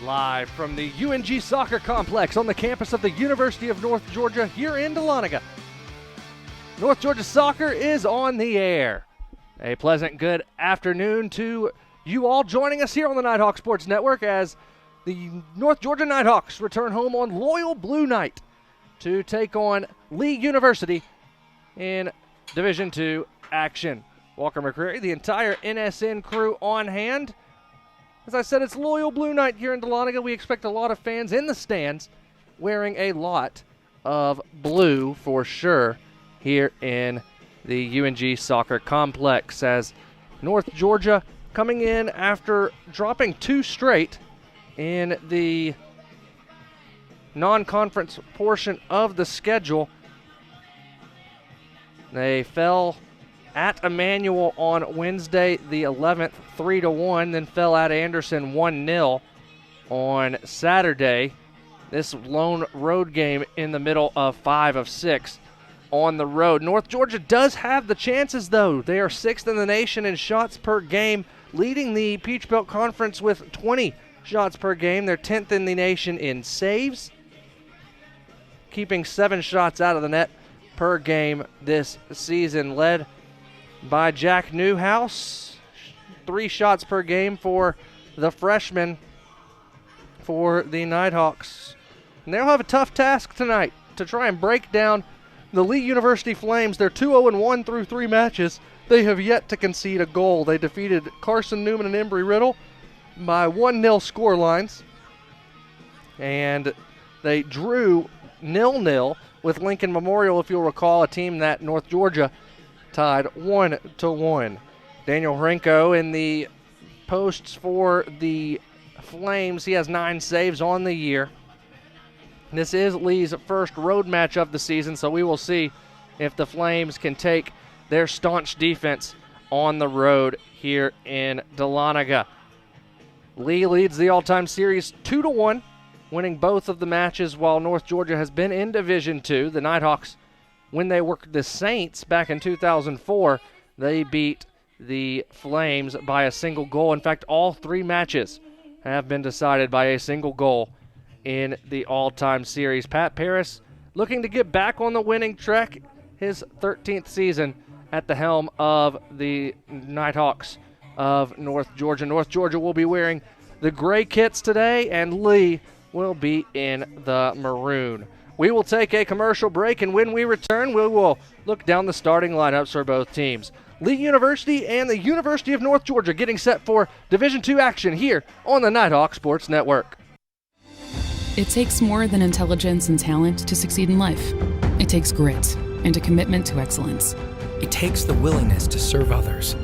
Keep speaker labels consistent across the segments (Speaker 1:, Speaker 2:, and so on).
Speaker 1: Live from the UNG Soccer Complex on the campus of the University of North Georgia here in Dahlonega. North Georgia Soccer is on the air. A pleasant good afternoon to you all joining us here on the Nighthawk Sports Network as the North Georgia Nighthawks return home on Loyal Blue Night to take on Lee University in Division II action. Walker McCreary, the entire NSN crew on hand. As I said, it's Loyal Blue Night here in Dahlonega. We expect a lot of fans in the stands wearing a lot of blue for sure here in the UNG Soccer Complex as North Georgia coming in after dropping 2 straight in the non-conference portion of the schedule. They fell at Emmanuel on Wednesday the 11th, 3-1, then fell at Anderson 1-0 on Saturday. This lone road game in the middle of 5 of 6 on the road. North Georgia does have the chances, though. They are 6th in the nation in shots per game, leading the Peach Belt Conference with 20 shots per game. They're 10th in the nation in saves, keeping 7 shots out of the net per game this season, led by Jack Newhouse. 3 shots per game for the freshman for the Nighthawks. And they'll have a tough task tonight to try and break down the Lee University Flames. They're 2-0-1 through 3 matches. They have yet to concede a goal. They defeated Carson Newman and Embry-Riddle by 1-0 score lines. And they drew 0-0 with Lincoln Memorial, if you'll recall, a team that North Georgia tied 1-1. Daniel Hrenko in the posts for the Flames. He has 9 saves on the year. This is Lee's first road match of the season, so we will see if the Flames can take their staunch defense on the road here in Dahlonega. Lee leads the all-time series 2-1, winning both of the matches while North Georgia has been in Division II. The Nighthawks, when they worked the Saints back in 2004, they beat the Flames by a single goal. In fact, all 3 matches have been decided by a single goal in the all-time series. Pat Paris looking to get back on the winning track, his 13th season at the helm of the Nighthawks of North Georgia. North Georgia will be wearing the gray kits today, and Lee will be in the maroon. We will take a commercial break, and when we return, we will look down the starting lineups for both teams. Lee University and the University of North Georgia getting set for Division II action here on the Nighthawk Sports Network.
Speaker 2: It takes more than intelligence and talent to succeed in life. It takes grit and a commitment to excellence.
Speaker 3: It takes the willingness to serve others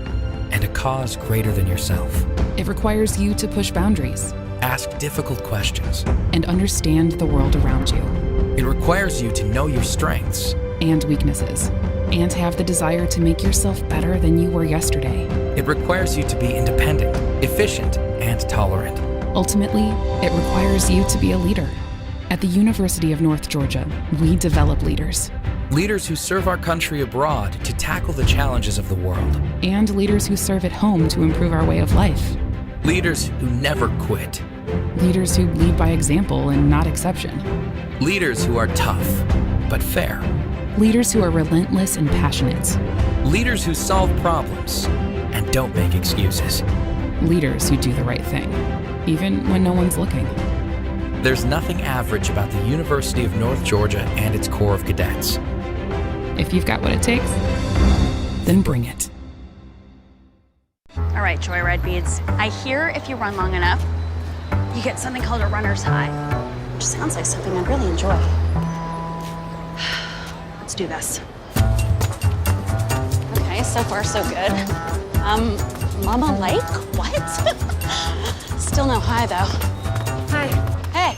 Speaker 3: and a cause greater than yourself.
Speaker 2: It requires you to push boundaries,
Speaker 3: ask difficult questions,
Speaker 2: and understand the world around you.
Speaker 3: It requires you to know your strengths
Speaker 2: and weaknesses, and have the desire to make yourself better than you were yesterday.
Speaker 3: It requires you to be independent, efficient, and tolerant.
Speaker 2: Ultimately, it requires you to be a leader. At the University of North Georgia, we develop leaders.
Speaker 3: Leaders who serve our country abroad to tackle the challenges of the world.
Speaker 2: And leaders who serve at home to improve our way of life.
Speaker 3: Leaders who never quit.
Speaker 2: Leaders who lead by example and not exception.
Speaker 3: Leaders who are tough, but fair.
Speaker 2: Leaders who are relentless and passionate.
Speaker 3: Leaders who solve problems and don't make excuses.
Speaker 2: Leaders who do the right thing, even when no one's looking.
Speaker 3: There's nothing average about the University of North Georgia and its Corps of Cadets.
Speaker 2: If you've got what it takes, then bring it.
Speaker 4: All right, Joyride Beads. I hear if you run long enough, you get something called a runner's high, which sounds like something I'd really enjoy. Let's do this. Okay, so far so good. Mama Lake? What? Still no high, though. Hi. Hey.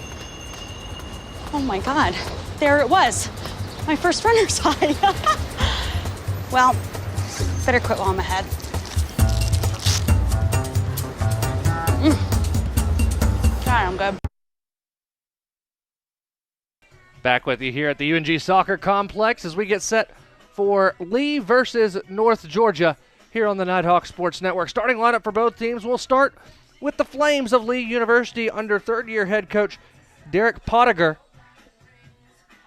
Speaker 4: Oh my God, there it was. My first runner's high. Well, better quit while I'm ahead. God, I'm good.
Speaker 1: Back with you here at the UNG Soccer Complex as we get set for Lee versus North Georgia here on the Nighthawk Sports Network. Starting lineup for both teams, we'll start with the Flames of Lee University under third-year head coach Derek Pottiger.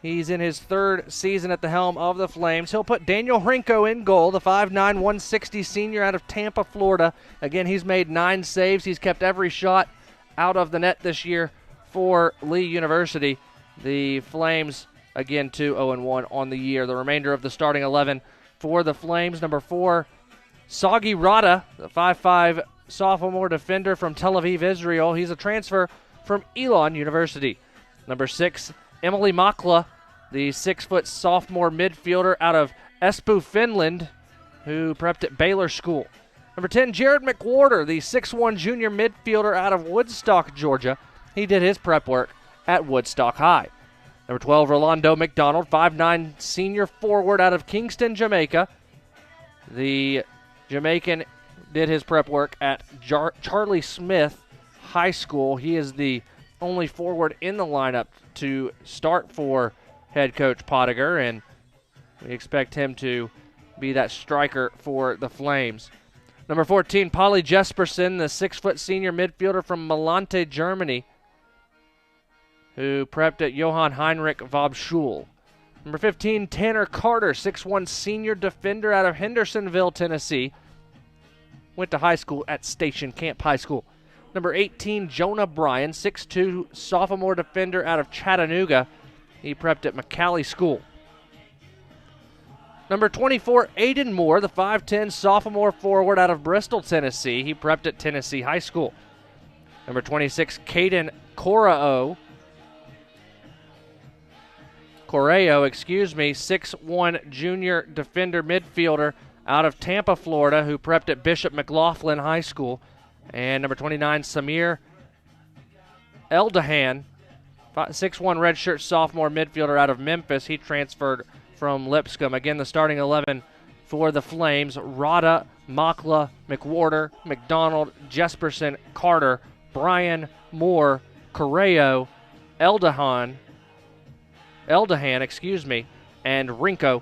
Speaker 1: He's in his third season at the helm of the Flames. He'll put Daniel Hrinko in goal, the 5'9", 160 senior out of Tampa, Florida. Again, he's made 9 saves. He's kept every shot out of the net this year for Lee University. The Flames, again, 2-0-1 on the year. The remainder of the starting 11 for the Flames. Number 4, Sagi Rada, the 5'5" sophomore defender from Tel Aviv, Israel. He's a transfer from Elon University. Number 6, Emily Makla, the 6-foot sophomore midfielder out of Espoo, Finland, who prepped at Baylor School. Number 10, Jared McWhorter, the 6'1" junior midfielder out of Woodstock, Georgia. He did his prep work at Woodstock High. Number 12, Rolando McDonald, 5'9" senior forward out of Kingston, Jamaica. The Jamaican did his prep work at Charlie Smith High School. He is the only forward in the lineup to start for head coach Pottiger, and we expect him to be that striker for the Flames. Number 14, Polly Jesperson, the 6-foot senior midfielder from Malante, Germany, who prepped at Johann Heinrich Wobschule. Number 15, Tanner Carter, 6'1" senior defender out of Hendersonville, Tennessee. Went to high school at Station Camp High School. Number 18, Jonah Bryan, 6'2" sophomore defender out of Chattanooga. He prepped at McCallie School. Number 24, Aiden Moore, the 5'10" sophomore forward out of Bristol, Tennessee. He prepped at Tennessee High School. Number 26, Caden Correo, 6'1" junior defender midfielder out of Tampa, Florida, who prepped at Bishop McLaughlin High School. And number 29, Samir Eldahan, 6'1" redshirt sophomore midfielder out of Memphis. He transferred from Lipscomb. Again, the starting 11 for the Flames: Rada, Makla, McWhorter, McDonald, Jesperson, Carter, Bryan, Moore, Correo, Eldahan, and Hrinko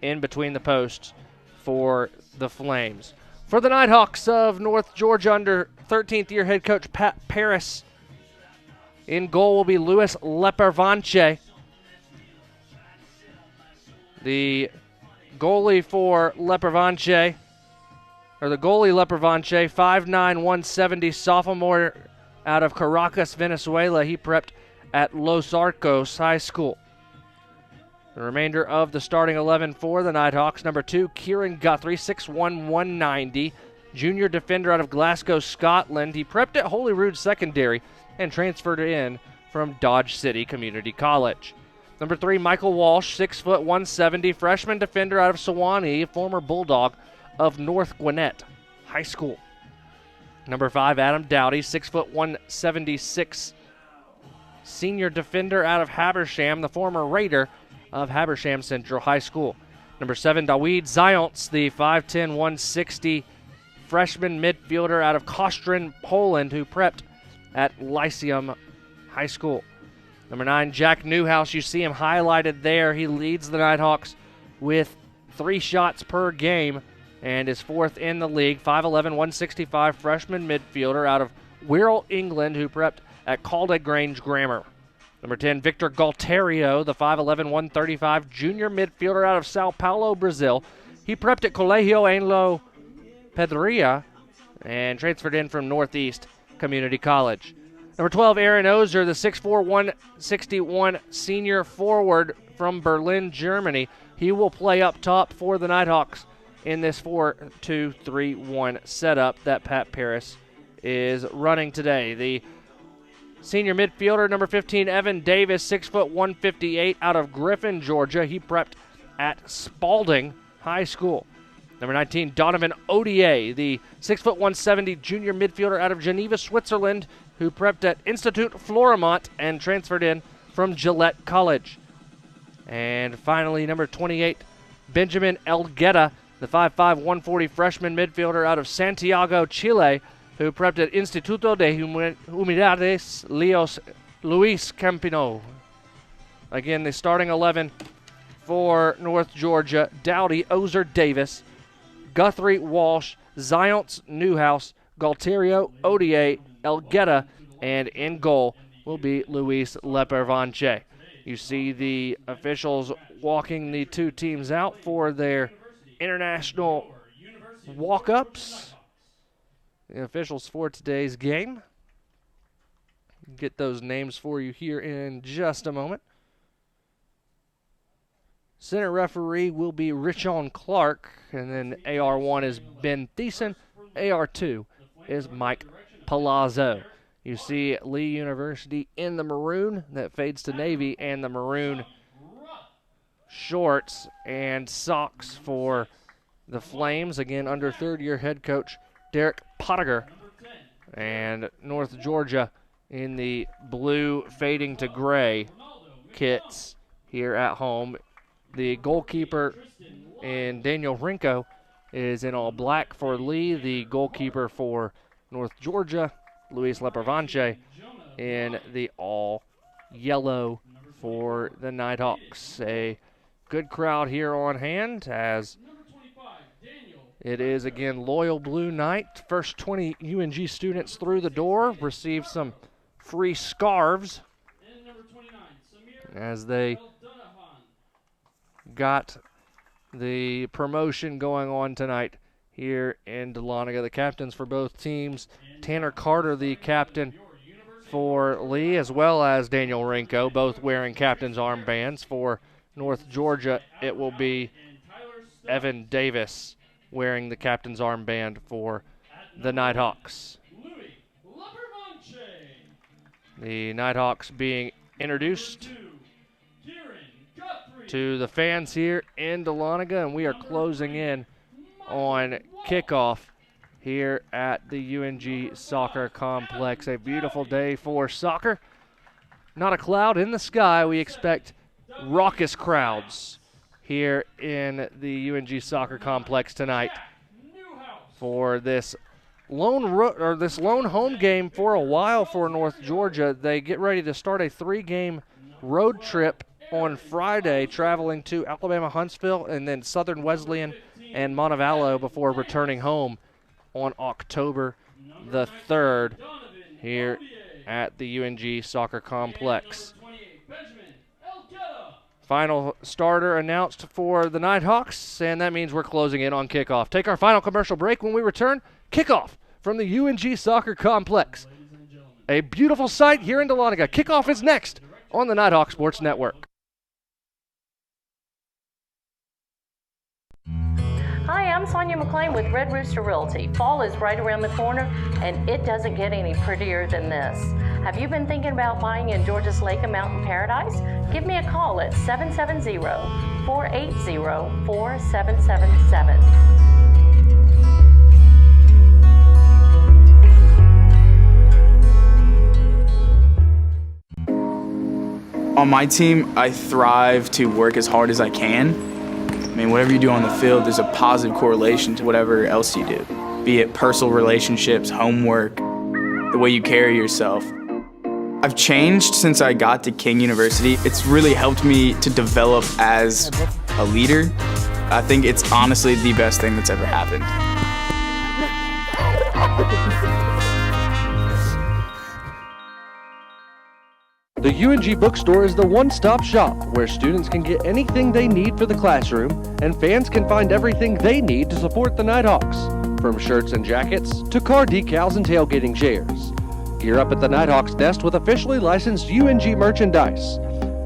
Speaker 1: in between the posts for the Flames. For the Nighthawks of North Georgia under 13th year head coach Pat Paris, in goal will be Luis Lepervanche. The goalie Lepervanche, 5'9", 170, sophomore out of Caracas, Venezuela. He prepped at Los Arcos High School. The remainder of the starting 11 for the Nighthawks: number 2, Kieran Guthrie, 6'1", 190, junior defender out of Glasgow, Scotland. He prepped at Holyrood Secondary and transferred in from Dodge City Community College. Number 3, Michael Walsh, 6', 170, freshman defender out of Sewanee, former Bulldog of North Gwinnett High School. Number 5, Adam Dowdy, 6', 176, senior defender out of Habersham, the former Raider of Habersham Central High School. Number 7, Dawid Zając, the 5'10", 160, freshman midfielder out of Kostrin, Poland, who prepped at Lyceum High School. Number 9, Jack Newhouse. You see him highlighted there. He leads the Nighthawks with 3 shots per game and is 4th in the league. 5'11", 165, freshman midfielder out of Wirral, England, who prepped at Calder Grange Grammar. Number 10, Victor Galterio, the 5'11", 135, junior midfielder out of Sao Paulo, Brazil. He prepped at Colegio Anglo Pedreira and transferred in from Northeast Community College. Number 12, Aaron Ozer, the 6'4", 161 senior forward from Berlin, Germany. He will play up top for the Nighthawks in this 4-2-3-1 setup that Pat Paris is running today. The senior midfielder, number 15, Evan Davis, 6', 158 out of Griffin, Georgia. He prepped at Spalding High School. Number 19, Donovan Odier, the 6', 170 junior midfielder out of Geneva, Switzerland, who prepped at Institut Florimont and transferred in from Gillette College. And finally, number 28, Benjamin Elgueta, the 5'5", 140 freshman midfielder out of Santiago, Chile, who prepped at Instituto de Humedades Luis Campino. Again, the starting 11 for North Georgia: Dowdy, Ozer, Davis, Guthrie, Walsh, Zając, Newhouse, Galterio, Odier, Elgueta, and in goal will be Luis Lepervanche. You see the officials walking the two teams out for their international walk-ups. The officials for today's game. Get those names for you here in just a moment. Center referee will be Richon Clark, and then AR1 is Ben Thiessen. AR2 is Mike Palazzo. You see Lee University in the maroon that fades to navy, and the maroon shorts and socks for the Flames, again under third-year head coach Derek Pottiger. And North Georgia in the blue fading to gray kits here at home. The goalkeeper in Daniel Rinko is in all black for Lee. The goalkeeper for North Georgia, Luis Lepervanche, in the all yellow for the Nighthawks. A good crowd here on hand as it is again Loyal Blue Night. First 20 UNG students through the door receive some free scarves as they got the promotion going on tonight here in Dahlonega. The captains for both teams, Tanner Carter, the captain for Lee, as well as Daniel Rinko, both wearing captain's armbands. For North Georgia, it will be Evan Davis wearing the captain's armband for the Nighthawks. The Nighthawks being introduced to the fans here in Dahlonega, and we are closing in on kickoff here at the UNG Soccer Complex. A beautiful day for soccer. Not a cloud in the sky. We expect raucous crowds here in the UNG Soccer Complex tonight for this lone home game for a while for North Georgia. They get ready to start a 3-game road trip on Friday, traveling to Alabama Huntsville and then Southern Wesleyan and Montevallo before returning home on October the 3rd here at the UNG Soccer Complex. Final starter announced for the Nighthawks, and that means we're closing in on kickoff. Take our final commercial break. When we return, kickoff from the UNG Soccer Complex. A beautiful sight here in Dahlonega. Kickoff is next on the Nighthawk Sports Network.
Speaker 5: Hi, I'm Sonia McClain with Red Rooster Realty. Fall is right around the corner, and it doesn't get any prettier than this. Have you been thinking about buying in Georgia's Lake and Mountain Paradise? Give me a call at 770-480-4777.
Speaker 6: On my team, I thrive to work as hard as I can. I mean, whatever you do on the field, there's a positive correlation to whatever else you do, be it personal relationships, homework, the way you carry yourself. I've changed since I got to King University. It's really helped me to develop as a leader. I think it's honestly the best thing that's ever happened.
Speaker 1: The UNG Bookstore is the one-stop shop where students can get anything they need for the classroom and fans can find everything they need to support the Nighthawks, from shirts and jackets to car decals and tailgating chairs. Gear up at the Nighthawks Nest with officially licensed UNG merchandise.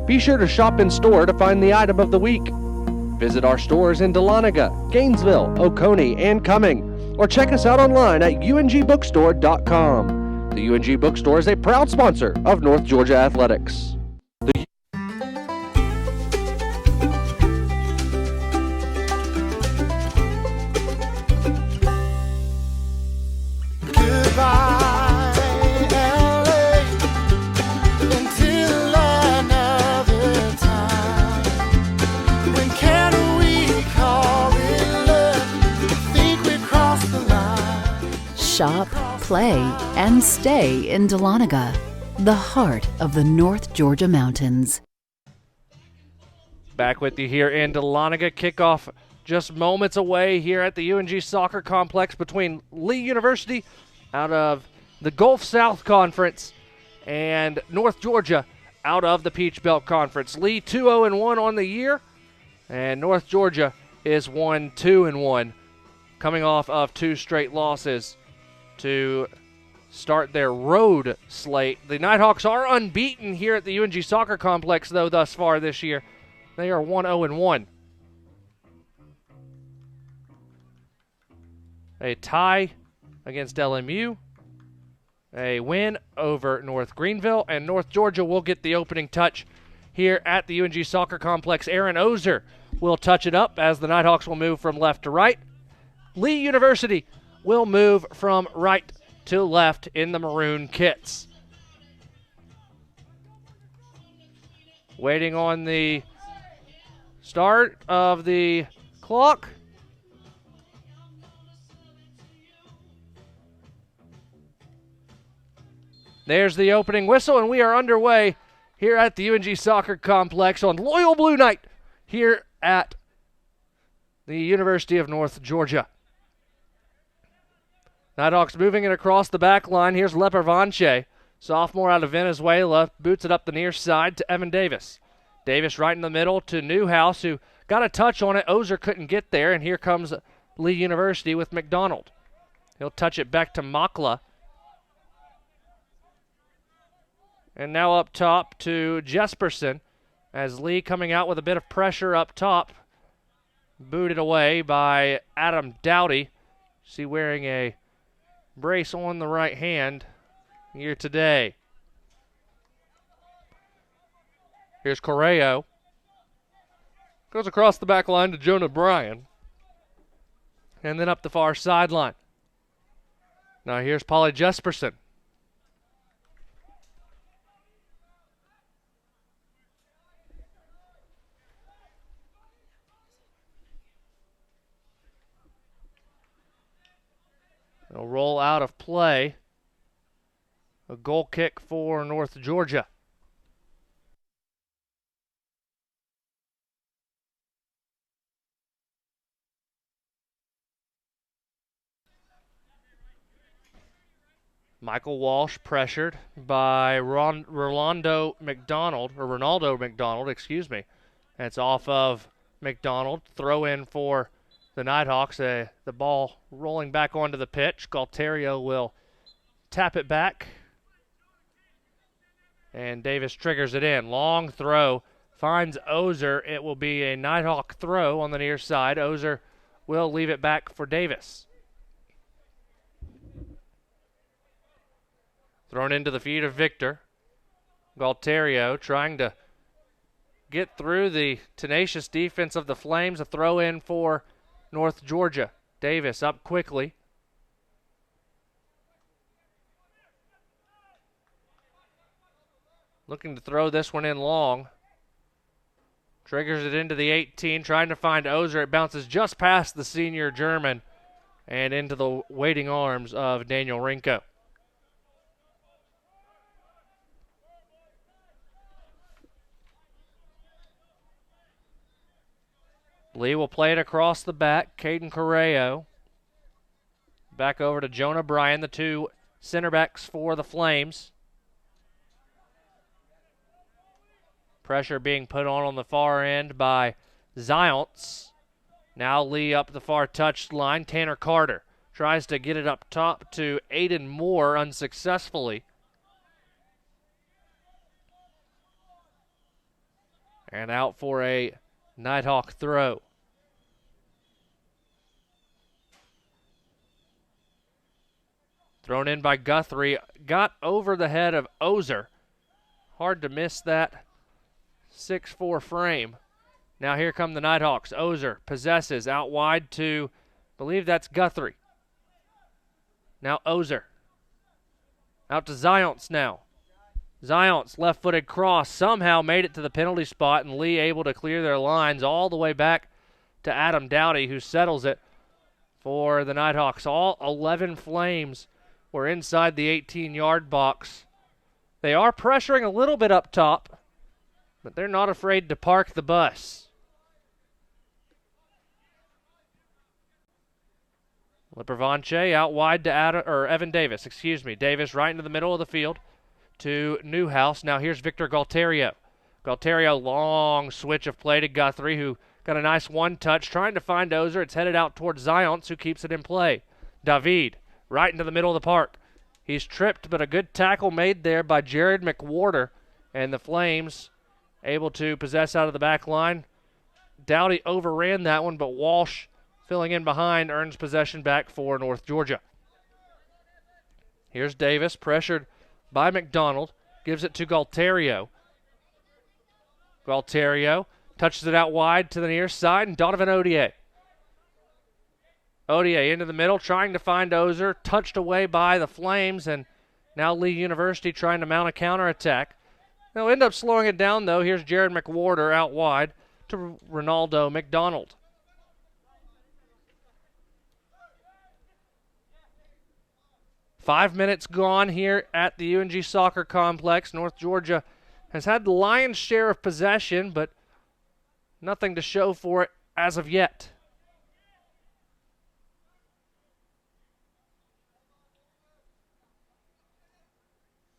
Speaker 1: Be sure to shop in store to find the item of the week. Visit our stores in Dahlonega, Gainesville, Oconee, and Cumming, or check us out online at ungbookstore.com. The UNG Bookstore is a proud sponsor of North Georgia Athletics.
Speaker 7: Shop, play, and stay in Dahlonega, the heart of the North Georgia mountains.
Speaker 1: Back with you here in Dahlonega. Kickoff just moments away here at the UNG Soccer Complex between Lee University out of the Gulf South Conference, and North Georgia out of the Peach Belt Conference. Lee 2-0-1 on the year, and North Georgia is 1-2-1, coming off of 2 straight losses to start their road slate. The Nighthawks are unbeaten here at the UNG Soccer Complex, though, thus far this year. They are 1-0-1. A tie against LMU, a win over North Greenville, and North Georgia will get the opening touch here at the UNG Soccer Complex. Aaron Ozer will touch it up as the Nighthawks will move from left to right. Lee University will move from right to left in the maroon kits. Waiting on the start of the clock. There's the opening whistle, and we are underway here at the UNG Soccer Complex on Loyal Blue Night here at the University of North Georgia. Nighthawks moving it across the back line. Here's Lepervanche, sophomore out of Venezuela, boots it up the near side to Evan Davis. Davis right in the middle to Newhouse, who got a touch on it. Ozer couldn't get there, and here comes Lee University with McDonald. He'll touch it back to Makla. And now up top to Jesperson, as Lee coming out with a bit of pressure up top. Booted away by Adam Dowdy. See wearing a brace on the right hand here today. Here's Correo. Goes across the back line to Jonah Bryan. And then up the far sideline. Now here's Polly Jesperson. It'll roll out of play. A goal kick for North Georgia. Michael Walsh pressured by Ronaldo McDonald, excuse me. That's off of McDonald. Throw in for the Nighthawks. The ball rolling back onto the pitch. Galterio will tap it back. And Davis triggers it in. Long throw. Finds Ozer. It will be a Nighthawk throw on the near side. Ozer will leave it back for Davis. Thrown into the feet of Victor. Galterio trying to get through the tenacious defense of the Flames. A throw in for North Georgia. Davis up quickly. Looking to throw this one in long. Triggers it into the 18, trying to find Ozer. It bounces just past the senior German and into the waiting arms of Daniel Rinko. Lee will play it across the back. Caden Correo. Back over to Jonah Bryan, the 2 center backs for the Flames. Pressure being put on the far end by Zions. Now Lee up the far touch line. Tanner Carter tries to get it up top to Aiden Moore unsuccessfully. And out for a Nighthawk throw. Thrown in by Guthrie. Got over the head of Ozer. Hard to miss that 6'4" frame. Now here come the Nighthawks. Ozer possesses out wide to, I believe that's Guthrie. Now Ozer. Out to Zions now. Zions, left-footed cross, somehow made it to the penalty spot, and Lee able to clear their lines all the way back to Adam Dowdy, who settles it for the Nighthawks. All 11 Flames were inside the 18-yard box. They are pressuring a little bit up top, but they're not afraid to park the bus. Lepervanche out wide to Evan Davis. Davis right into the middle of the field to Newhouse. Now here's Victor Galterio. Galterio, long switch of play to Guthrie, who got a nice one-touch, trying to find Ozer. It's headed out towards Zions, who keeps it in play. David, right into the middle of the park. He's tripped, but a good tackle made there by Jared McWhorter, and the Flames able to possess out of the back line. Dowdy overran that one, but Walsh, filling in behind, earns possession back for North Georgia. Here's Davis, pressured by McDonald, gives it to Galterio. Galterio touches it out wide to the near side, and Donovan Odier. Odier into the middle, trying to find Ozer, touched away by the Flames, and now Lee University trying to mount a counterattack. They'll end up slowing it down, though. Here's Jared McWhorter out wide to Ronaldo McDonald. Five minutes gone here at the UNG Soccer Complex. North Georgia has had the lion's share of possession, but nothing to show for it as of yet.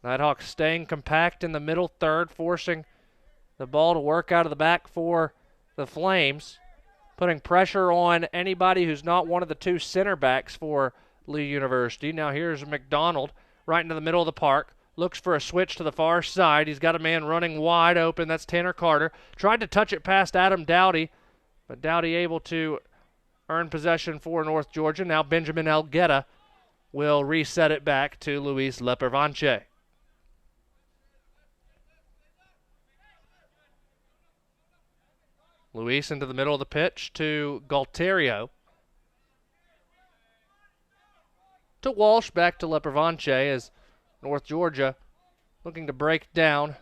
Speaker 1: Nighthawks staying compact in the middle third, forcing the ball to work out of the back for the Flames, putting pressure on anybody who's not one of the two center backs for Lee University. Now here's McDonald right into the middle of the park. Looks for a switch to the far side. He's got a man running wide open. That's Tanner Carter. Tried to touch it past Adam Dowdy, but Dowdy able to earn possession for North Georgia. Now Benjamin Elgueta will reset it back to Luis Lepervanche. Luis into the middle of the pitch to Galterio. To Walsh, back to Lepervanche as North Georgia looking to break down.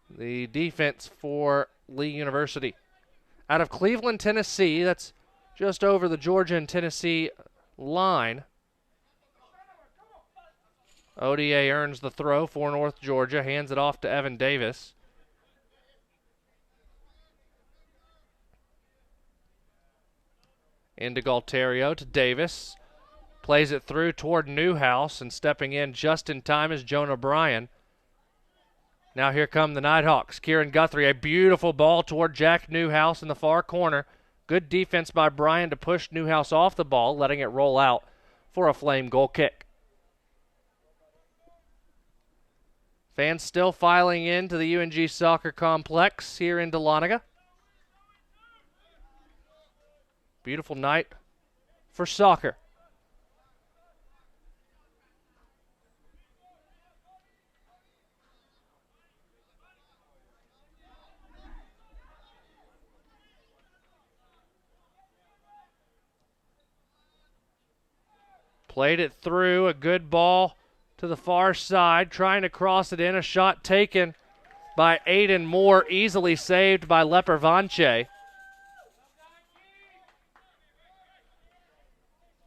Speaker 1: The defense for Lee University. Out of Cleveland, Tennessee, that's just over the Georgia and Tennessee line. ODA earns the throw for North Georgia, hands it off to Evan Davis. Into Galterio to Davis. Plays it through toward Newhouse, and stepping in just in time is Jonah Bryan. Now here come the Nighthawks. Kieran Guthrie, a beautiful ball toward Jack Newhouse in the far corner. Good defense by Bryan to push Newhouse off the ball, letting it roll out for a Flame goal kick. Fans still filing into the UNG Soccer Complex here in Dahlonega. Beautiful night for soccer. Played it through, a good ball to the far side, trying to cross it in. A shot taken by Aiden Moore, easily saved by Lepervanche.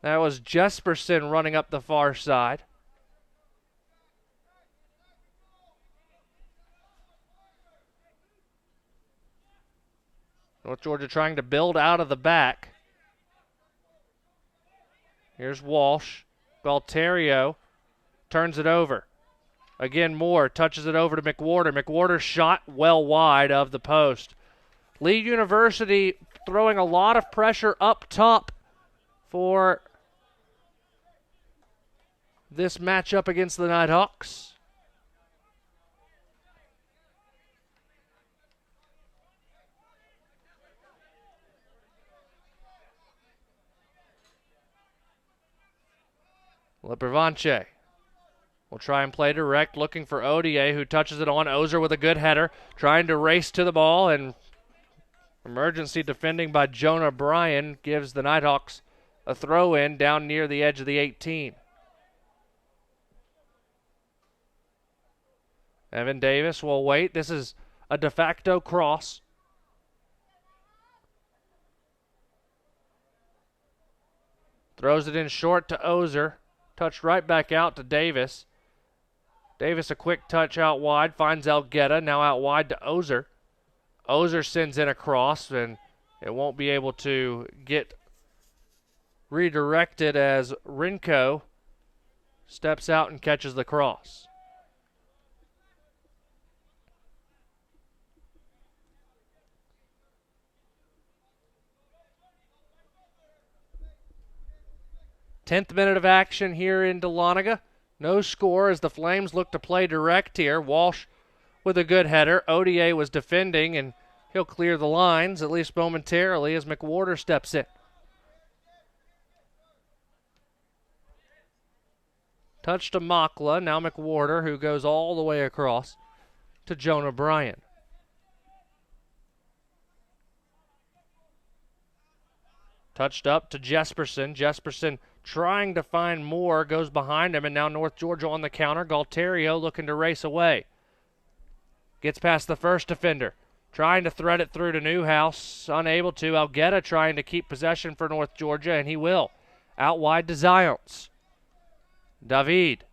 Speaker 1: That was Jesperson running up the far side. North Georgia trying to build out of the back. Here's Walsh. Galterio turns it over. Again, Moore touches it over to McWhorter. McWhorter's shot well wide of the post. Lee University throwing a lot of pressure up top for this matchup against the Nighthawks. Lepervanche will try and play direct, looking for Odier, who touches it on. Ozer with a good header, trying to race to the ball, and emergency defending by Jonah Bryan gives the Nighthawks a throw-in down near the edge of the 18. Evan Davis will wait. This is a de facto cross. Throws it in short to Ozer. Touched right back out to Davis. Davis a quick touch out wide. Finds Elgueta. Now out wide to Ozer. Ozer sends in a cross, and it won't be able to get redirected as Rinko steps out and catches the cross. Tenth minute of action here in Dahlonega. No score as the Flames look to play direct here. Walsh with a good header. ODA was defending, and he'll clear the lines, at least momentarily, as McWhorter steps in. Touch to Makla, now McWhorter, who goes all the way across to Jonah Bryan. Touched up to Jesperson. Jesperson trying to find more, goes behind him, and now North Georgia on the counter. Galterio looking to race away. Gets past the first defender. Trying to thread it through to Newhouse. Unable to. Algueta trying to keep possession for North Georgia, and he will. Out wide to Zions. David.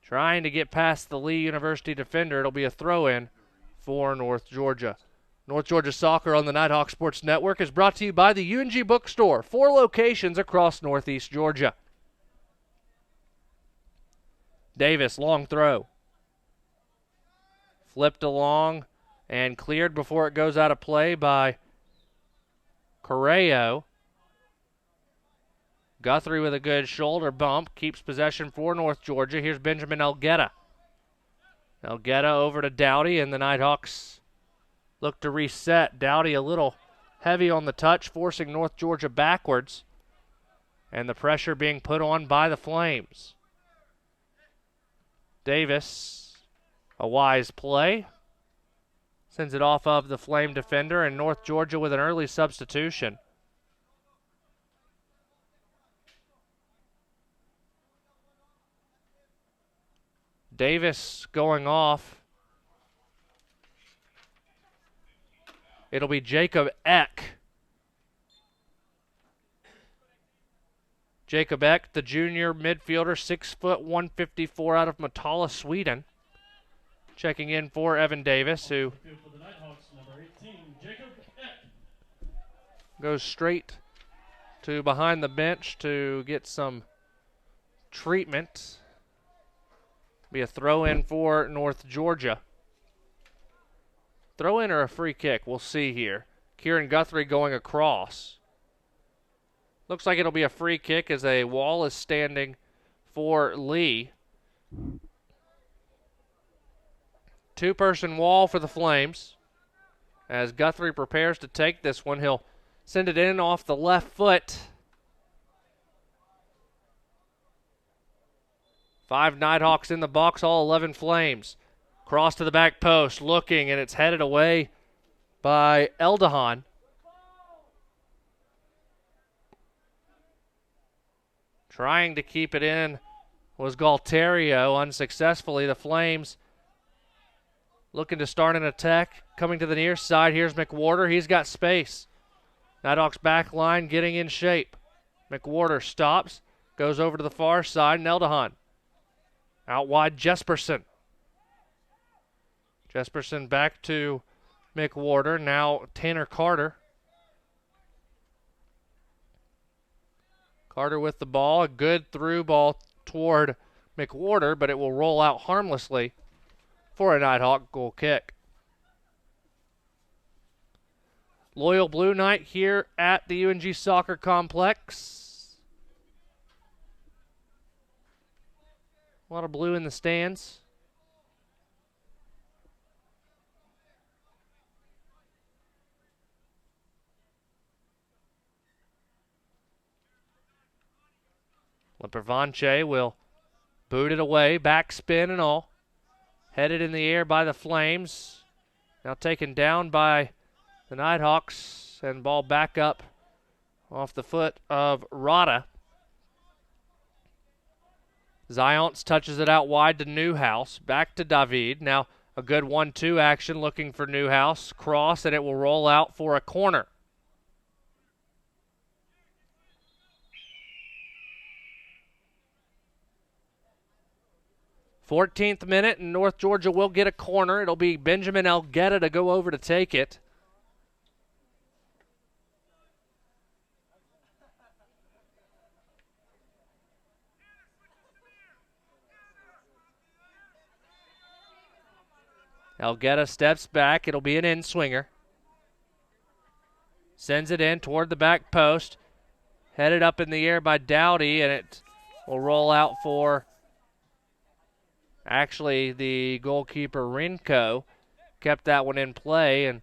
Speaker 1: Trying to get past the Lee University defender. It'll be a throw-in for North Georgia. North Georgia Soccer on the Nighthawk Sports Network is brought to you by the UNG Bookstore. 4 locations across Northeast Georgia. Davis, long throw. Flipped along and cleared before it goes out of play by Correo. Guthrie with a good shoulder bump. Keeps possession for North Georgia. Here's Benjamin Algueta. Algueta over to Dowdy, and the Nighthawks look to reset. Dowdy a little heavy on the touch, forcing North Georgia backwards. And the pressure being put on by the Flames. Davis, a wise play. Sends it off of the Flame defender, and North Georgia with an early substitution. Davis going off. It'll be Jacob Eck. Jacob Eck, the junior midfielder, 6 foot, 154 out of Motala, Sweden. Checking in for Evan Davis, who goes straight to behind the bench to get some treatment. Be a throw-in for North Georgia. Throw-in or a free kick? We'll see here. Kieran Guthrie going across. Looks like it'll be a free kick as a wall is standing for Lee. 2-person wall for the Flames. As Guthrie prepares to take this one, he'll send it in off the left foot. 5 Nighthawks in the box, all 11 Flames. Cross to the back post, looking, and it's headed away by Eldahan. Trying to keep it in was Galterio, unsuccessfully. The Flames looking to start an attack, coming to the near side. Here's McWhorter, he's got space. Nighthawks back line getting in shape. McWhorter stops, goes over to the far side, and Eldahan. Out wide, Jesperson. Jesperson back to McWhorter. Now Tanner Carter. Carter with the ball. A good through ball toward McWhorter, but it will roll out harmlessly for a Nighthawk goal kick. Loyal Blue Knight here at the UNG Soccer Complex. A lot of blue in the stands. Lepervanche will boot it away, backspin and all. Headed in the air by the Flames. Now taken down by the Nighthawks, and ball back up off the foot of Rada. Zions touches it out wide to Newhouse. Back to David. Now a good 1-2 action looking for Newhouse. Cross, and it will roll out for a corner. 14th minute, and North Georgia will get a corner. It'll be Benjamin Elgetta to go over to take it. Elgetta steps back. It'll be an in-swinger. Sends it in toward the back post. Headed up in the air by Dowdy, and it will roll out for actually the goalkeeper Rinko. Kept that one in play and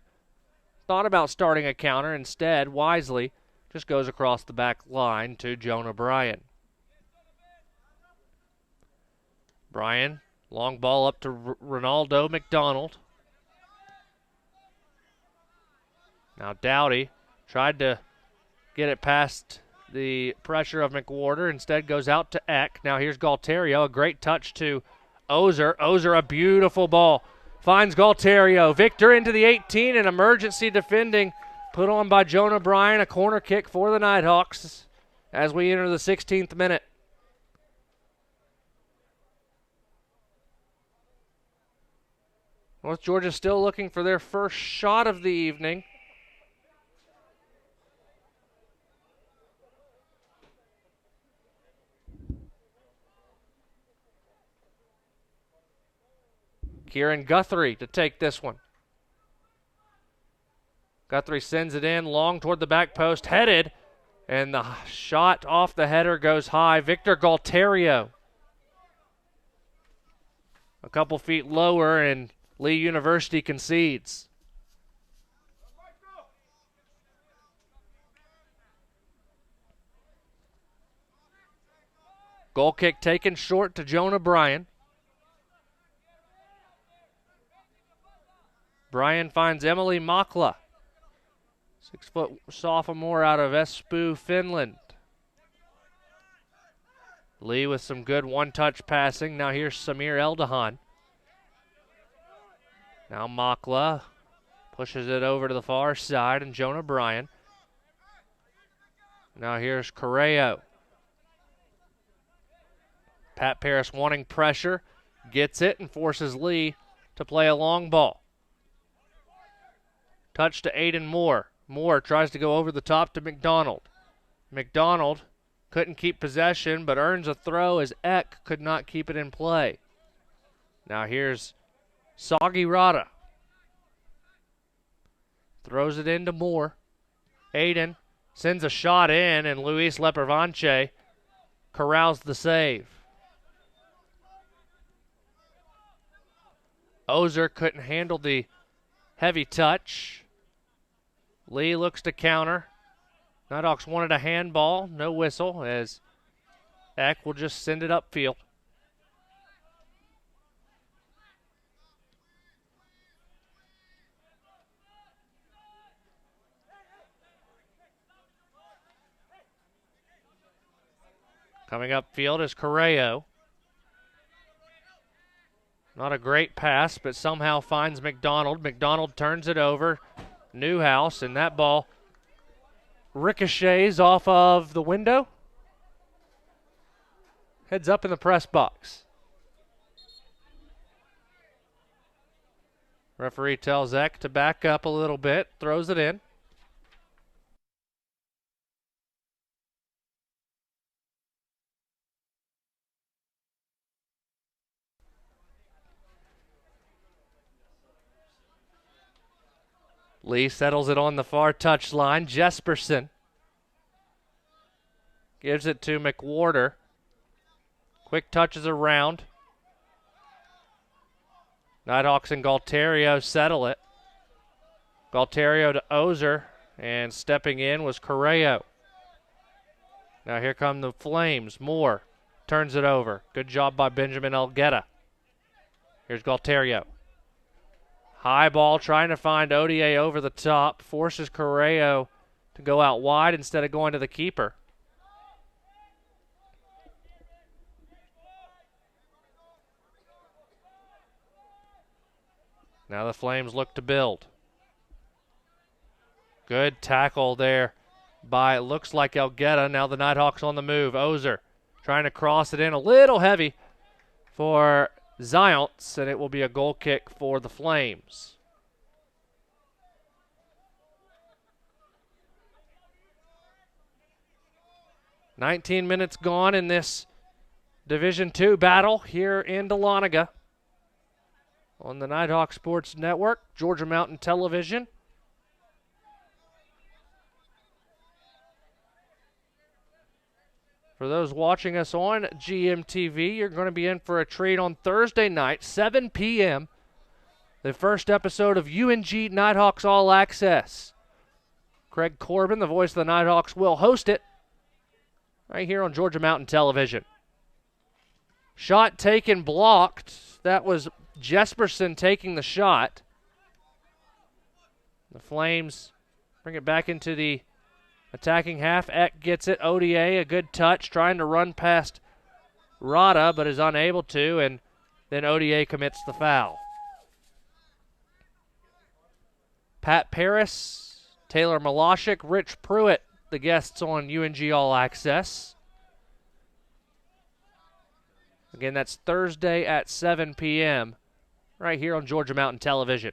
Speaker 1: thought about starting a counter. Instead, wisely, just goes across the back line to Jonah Bryan. Bryan, long ball up to Ronaldo McDonald. Now Dowdy tried to get it past the pressure of McWhorter. Instead goes out to Eck. Now here's Galterio. A great touch to Ozer. Ozer, a beautiful ball. Finds Galterio. Victor into the 18. An emergency defending put on by Jonah Bryan. A corner kick for the Nighthawks as we enter the 16th minute. North Georgia still looking for their first shot of the evening. Kieran Guthrie to take this one. Guthrie sends it in long toward the back post, headed, and the shot off the header goes high. Victor Galterio. A couple feet lower, and Lee University concedes. Goal kick taken short to Jonah Bryan. Bryan finds Emily Makla, 6-foot sophomore out of Espoo, Finland. Lee with some good one-touch passing. Now here's Samir Eldahan. Now Makla pushes it over to the far side, and Jonah Bryan. Now here's Correo. Pat Paris wanting pressure, gets it and forces Lee to play a long ball. Touch to Aiden Moore. Moore tries to go over the top to McDonald. McDonald couldn't keep possession, but earns a throw as Eck could not keep it in play. Now here's Soggy Rada. Throws it into Moore. Aiden sends a shot in, and Luis Lepervanche corrals the save. Ozer couldn't handle the heavy touch. Lee looks to counter. Nighthawks wanted a handball, no whistle, as Eck will just send it upfield. Coming upfield is Correo. Not a great pass, but somehow finds McDonald. McDonald turns it over. Newhouse, and that ball ricochets off of the window. Heads up in the press box. Referee tells Eck to back up a little bit, throws it in. Lee settles it on the far touchline. Jesperson gives it to McWhorter. Quick touches around. Nighthawks and Galterio settle it. Galterio to Ozer, and stepping in was Correo. Now here come the Flames. Moore turns it over. Good job by Benjamin Elgetta. Here's Galterio. High ball trying to find Odier over the top. Forces Correo to go out wide instead of going to the keeper. Now the Flames look to build. Good tackle there by, it looks like Elgetta. Now the Nighthawks on the move. Ozer trying to cross it in a little heavy for Zions, and it will be a goal kick for the Flames. "19 minutes gone in this Division II battle here in Dahlonega on the Nighthawk Sports Network, Georgia Mountain Television. For those watching us on GMTV, you're going to be in for a treat on Thursday night, 7 p.m., the first episode of UNG Nighthawks All Access. Craig Corbin, the voice of the Nighthawks, will host it right here on Georgia Mountain Television. Shot taken, blocked. That was Jesperson taking the shot. The Flames bring it back into the attacking half. Eck gets it. ODA, a good touch, trying to run past Rada, but is unable to, and then ODA commits the foul. Pat Paris, Taylor Malashik, Rich Pruitt, the guests on UNG All Access. Again, that's Thursday at 7 p.m. right here on Georgia Mountain Television.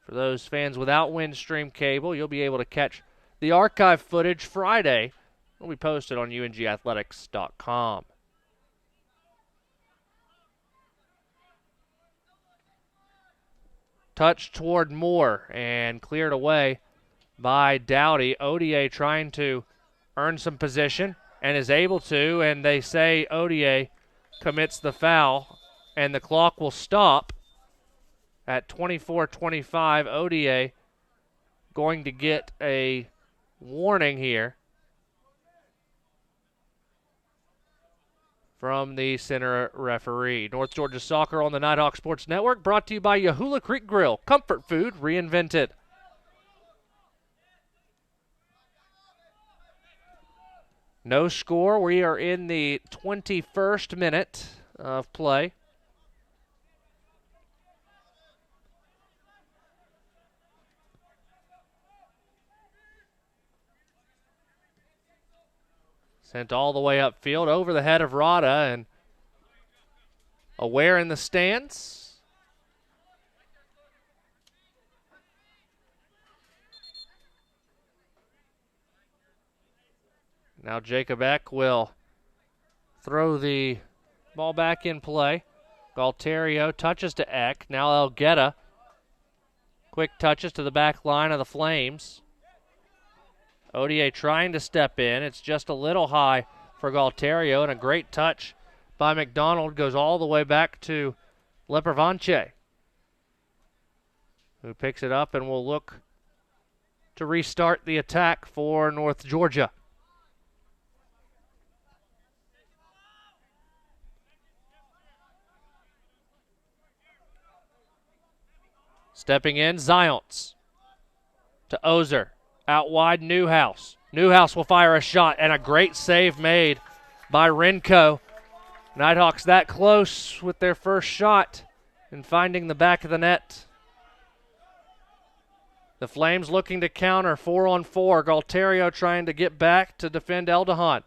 Speaker 1: For those fans without Windstream cable, you'll be able to catch the archive footage Friday. It'll be posted on ungathletics.com. Touch toward Moore and cleared away by Dowdy. ODA trying to earn some position and is able to, and they say ODA commits the foul, and the clock will stop at 24:25. ODA going to get a warning here from the center referee. North Georgia Soccer on the Nighthawk Sports Network, brought to you by Yahula Creek Grill, comfort food reinvented. No score. We are in the 21st minute of play. Sent all the way upfield over the head of Rada, and Aware in the stands. Now Jacob Eck will throw the ball back in play. Galterio touches to Eck. Now Elgueta. Quick touches to the back line of the Flames. ODA trying to step in. It's just a little high for Galterio, and a great touch by McDonald goes all the way back to Lepervanche, who picks it up and will look to restart the attack for North Georgia. Stepping in, Zions to Ozer. Out wide, Newhouse. Newhouse will fire a shot, and a great save made by Renko. Nighthawks that close with their first shot and finding the back of the net. The Flames looking to counter, 4-on-4. Galterio trying to get back to defend Eldahan.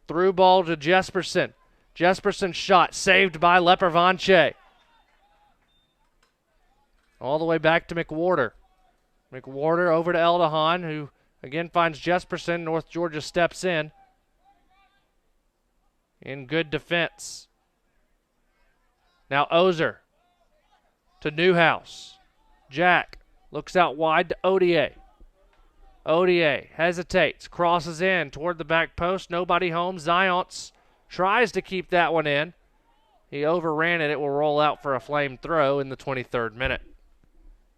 Speaker 1: Through ball to Jesperson. Jesperson's shot saved by Lepervanche. All the way back to McWhorter. McWhorter over to Eldahan, who again finds Jesperson. North Georgia steps in good defense. Now Ozer to Newhouse. Jack looks out wide to ODA. ODA hesitates, crosses in toward the back post. Nobody home. Zions tries to keep that one in. He overran it. It will roll out for a Flame throw in the 23rd minute.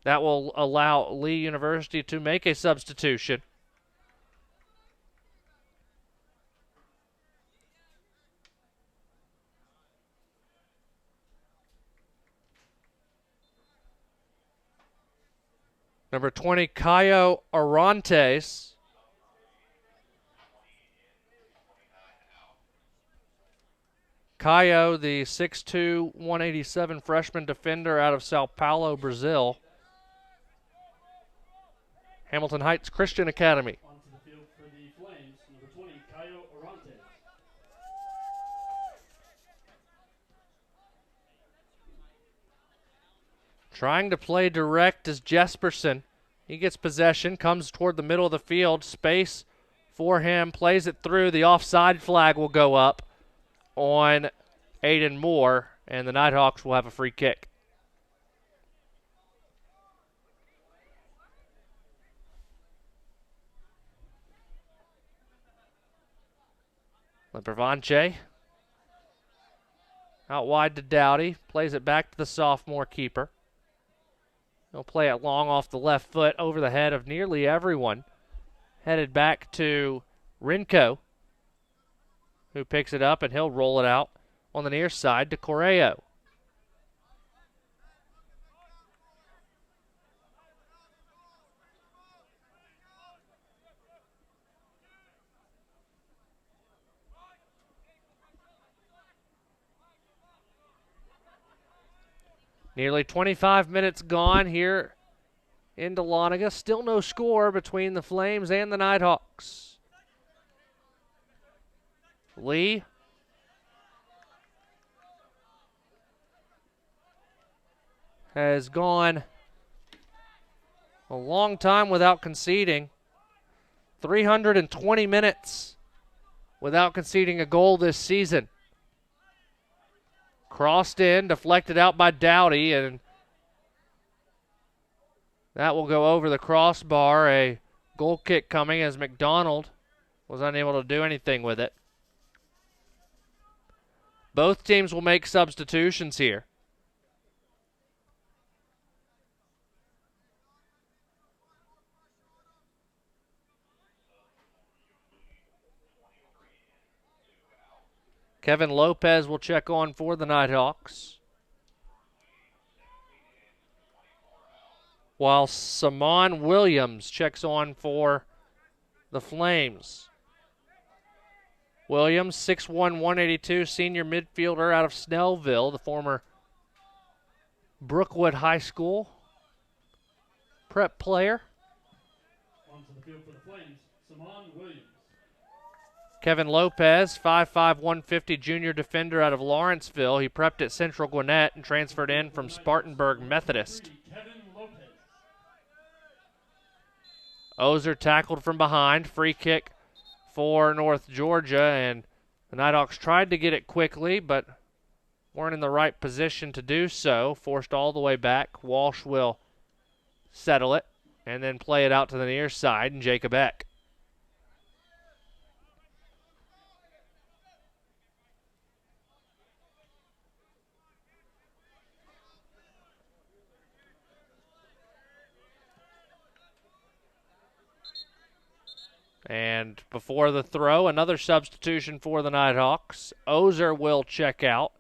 Speaker 1: That will allow Lee University to make a substitution. Number 20, Caio Arantes. Caio, the 6'2", 187 freshman defender out of Sao Paulo, Brazil. Hamilton Heights Christian Academy.
Speaker 8: Onto the field for the Flames, number 20, Caio Arantes.
Speaker 1: Trying to play direct is Jesperson. He gets possession, comes toward the middle of the field. Space for him, plays it through. The offside flag will go up on Aiden Moore, and the Nighthawks will have a free kick. Lepervanche out wide to Dowdy, plays it back to the sophomore keeper. He'll play it long off the left foot over the head of nearly everyone. Headed back to Rinko, who picks it up, and he'll roll it out on the near side to Correo. Nearly 25 minutes gone here in Dahlonega. Still no score between the Flames and the Nighthawks. Lee has gone a long time without conceding. 320 minutes without conceding a goal this season. Crossed in, deflected out by Dowdy, and that will go over the crossbar. A goal kick coming as McDonald was unable to do anything with it. Both teams will make substitutions here. Kevin Lopez will check on for the Nighthawks, while Saman Williams checks on for the Flames. Williams, 6'1", 182, senior midfielder out of Snellville, the former Brookwood High School prep player.
Speaker 8: Onto the field for the Flames, Saman Williams.
Speaker 1: Kevin Lopez, 5'5", 150, junior defender out of Lawrenceville. He prepped at Central Gwinnett and transferred in from Spartanburg Methodist.
Speaker 8: Kevin Lopez.
Speaker 1: Ozer tackled from behind. Free kick for North Georgia, and the Nighthawks tried to get it quickly, but weren't in the right position to do so. Forced all the way back. Walsh will settle it and then play it out to the near side, and Jacob Eck. And before the throw, another substitution for the Nighthawks. Ozer will check out.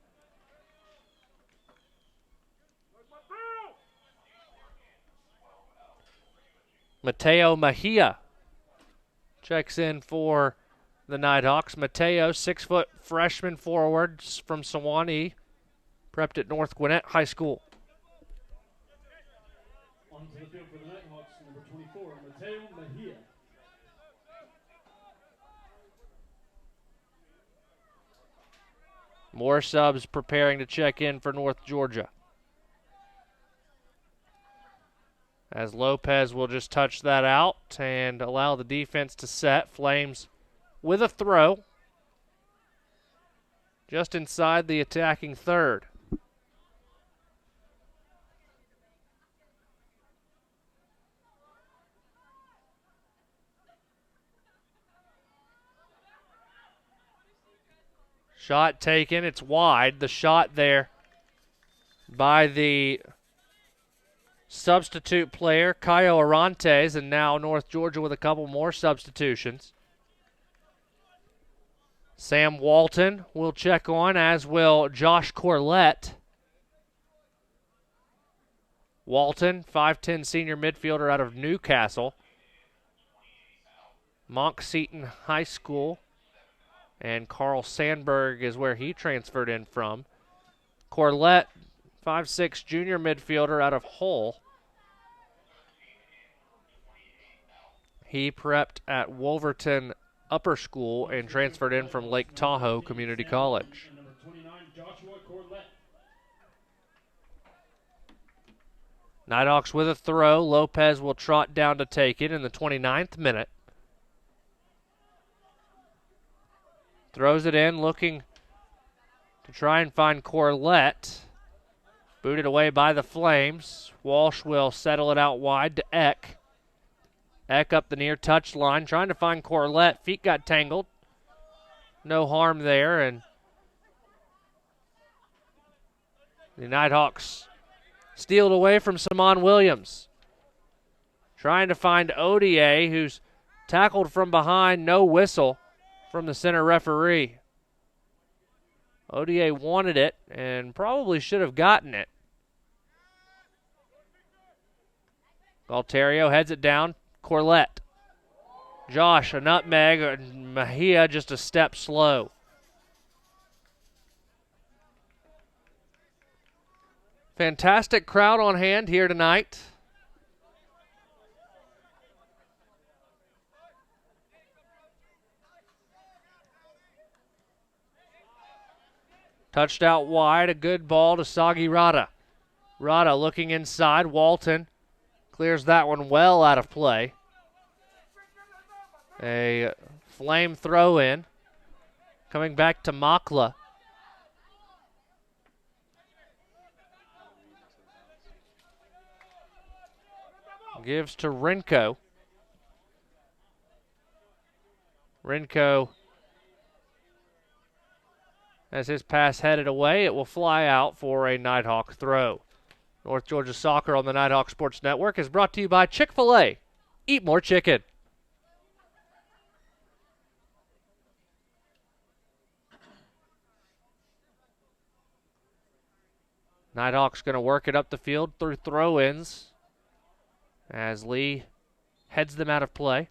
Speaker 1: Mateo Mejia checks in for the Nighthawks. Mateo, 6-foot freshman forward from Sewanee, prepped at North Gwinnett High School.
Speaker 8: Onto the field for the Nighthawks, number 24, Mateo Mejia.
Speaker 1: More subs preparing to check in for North Georgia, as Lopez will just touch that out and allow the defense to set. Flames with a throw just inside the attacking third. Shot taken. It's wide. The shot there by the substitute player, Caio Arantes, and now North Georgia with a couple more substitutions. Sam Walton will check on, as will Josh Corlett. Walton, 5'10", senior midfielder out of Newcastle. Monk Seton High School. And Carl Sandberg is where he transferred in from. Corlett, 5'6", junior midfielder out of Hull. He prepped at Wolverton Upper School and transferred in from Lake Tahoe Community College.
Speaker 8: And number 29, Joshua Corlett.
Speaker 1: Nighthawks with a throw. Lopez will trot down to take it in the 29th minute. Throws it in, looking to try and find Corlett. Booted away by the Flames. Walsh will settle it out wide to Eck. Eck up the near touch line, trying to find Corlett. Feet got tangled. No harm there, and the Nighthawks steal it away from Simon Williams. Trying to find Odier, who's tackled from behind. No whistle from the center referee. Odier wanted it and probably should have gotten it. Galterio heads it down. Corlett. Josh, a nutmeg, and Mejia just a step slow. Fantastic crowd on hand here tonight. Touched out wide, a good ball to Sagi Rada. Rada looking inside. Walton clears that one well out of play. A Flame throw in. Coming back to Makla. Gives to Renko. Renko, as his pass headed away, it will fly out for a Nighthawk throw. North Georgia Soccer on the Nighthawk Sports Network is brought to you by Chick-fil-A. Eat more chicken. Nighthawks going to work it up the field through throw-ins as Lee heads them out of play.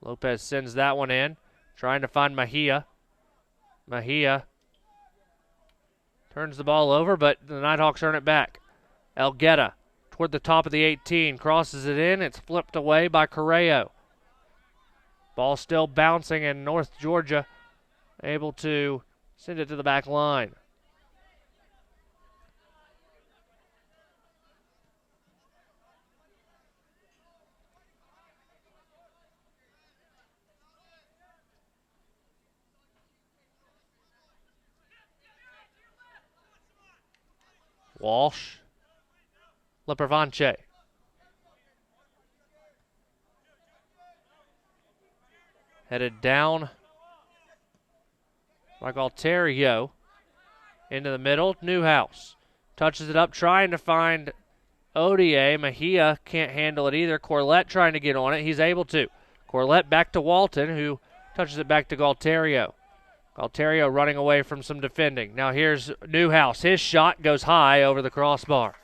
Speaker 1: Lopez sends that one in, trying to find Mejia. Mejia turns the ball over, but the Nighthawks earn it back. Elgueta toward the top of the 18, crosses it in. It's flipped away by Correo. Ball still bouncing, and North Georgia able to send it to the back line. Walsh. Lepervanche. Headed down by Galterio. Into the middle. Newhouse. Touches it up, trying to find Odier. Mejia can't handle it either. Corlett trying to get on it. He's able to. Corlett back to Walton, who touches it back to Galterio. Galterio running away from some defending. Now here's Newhouse. His shot goes high over the crossbar.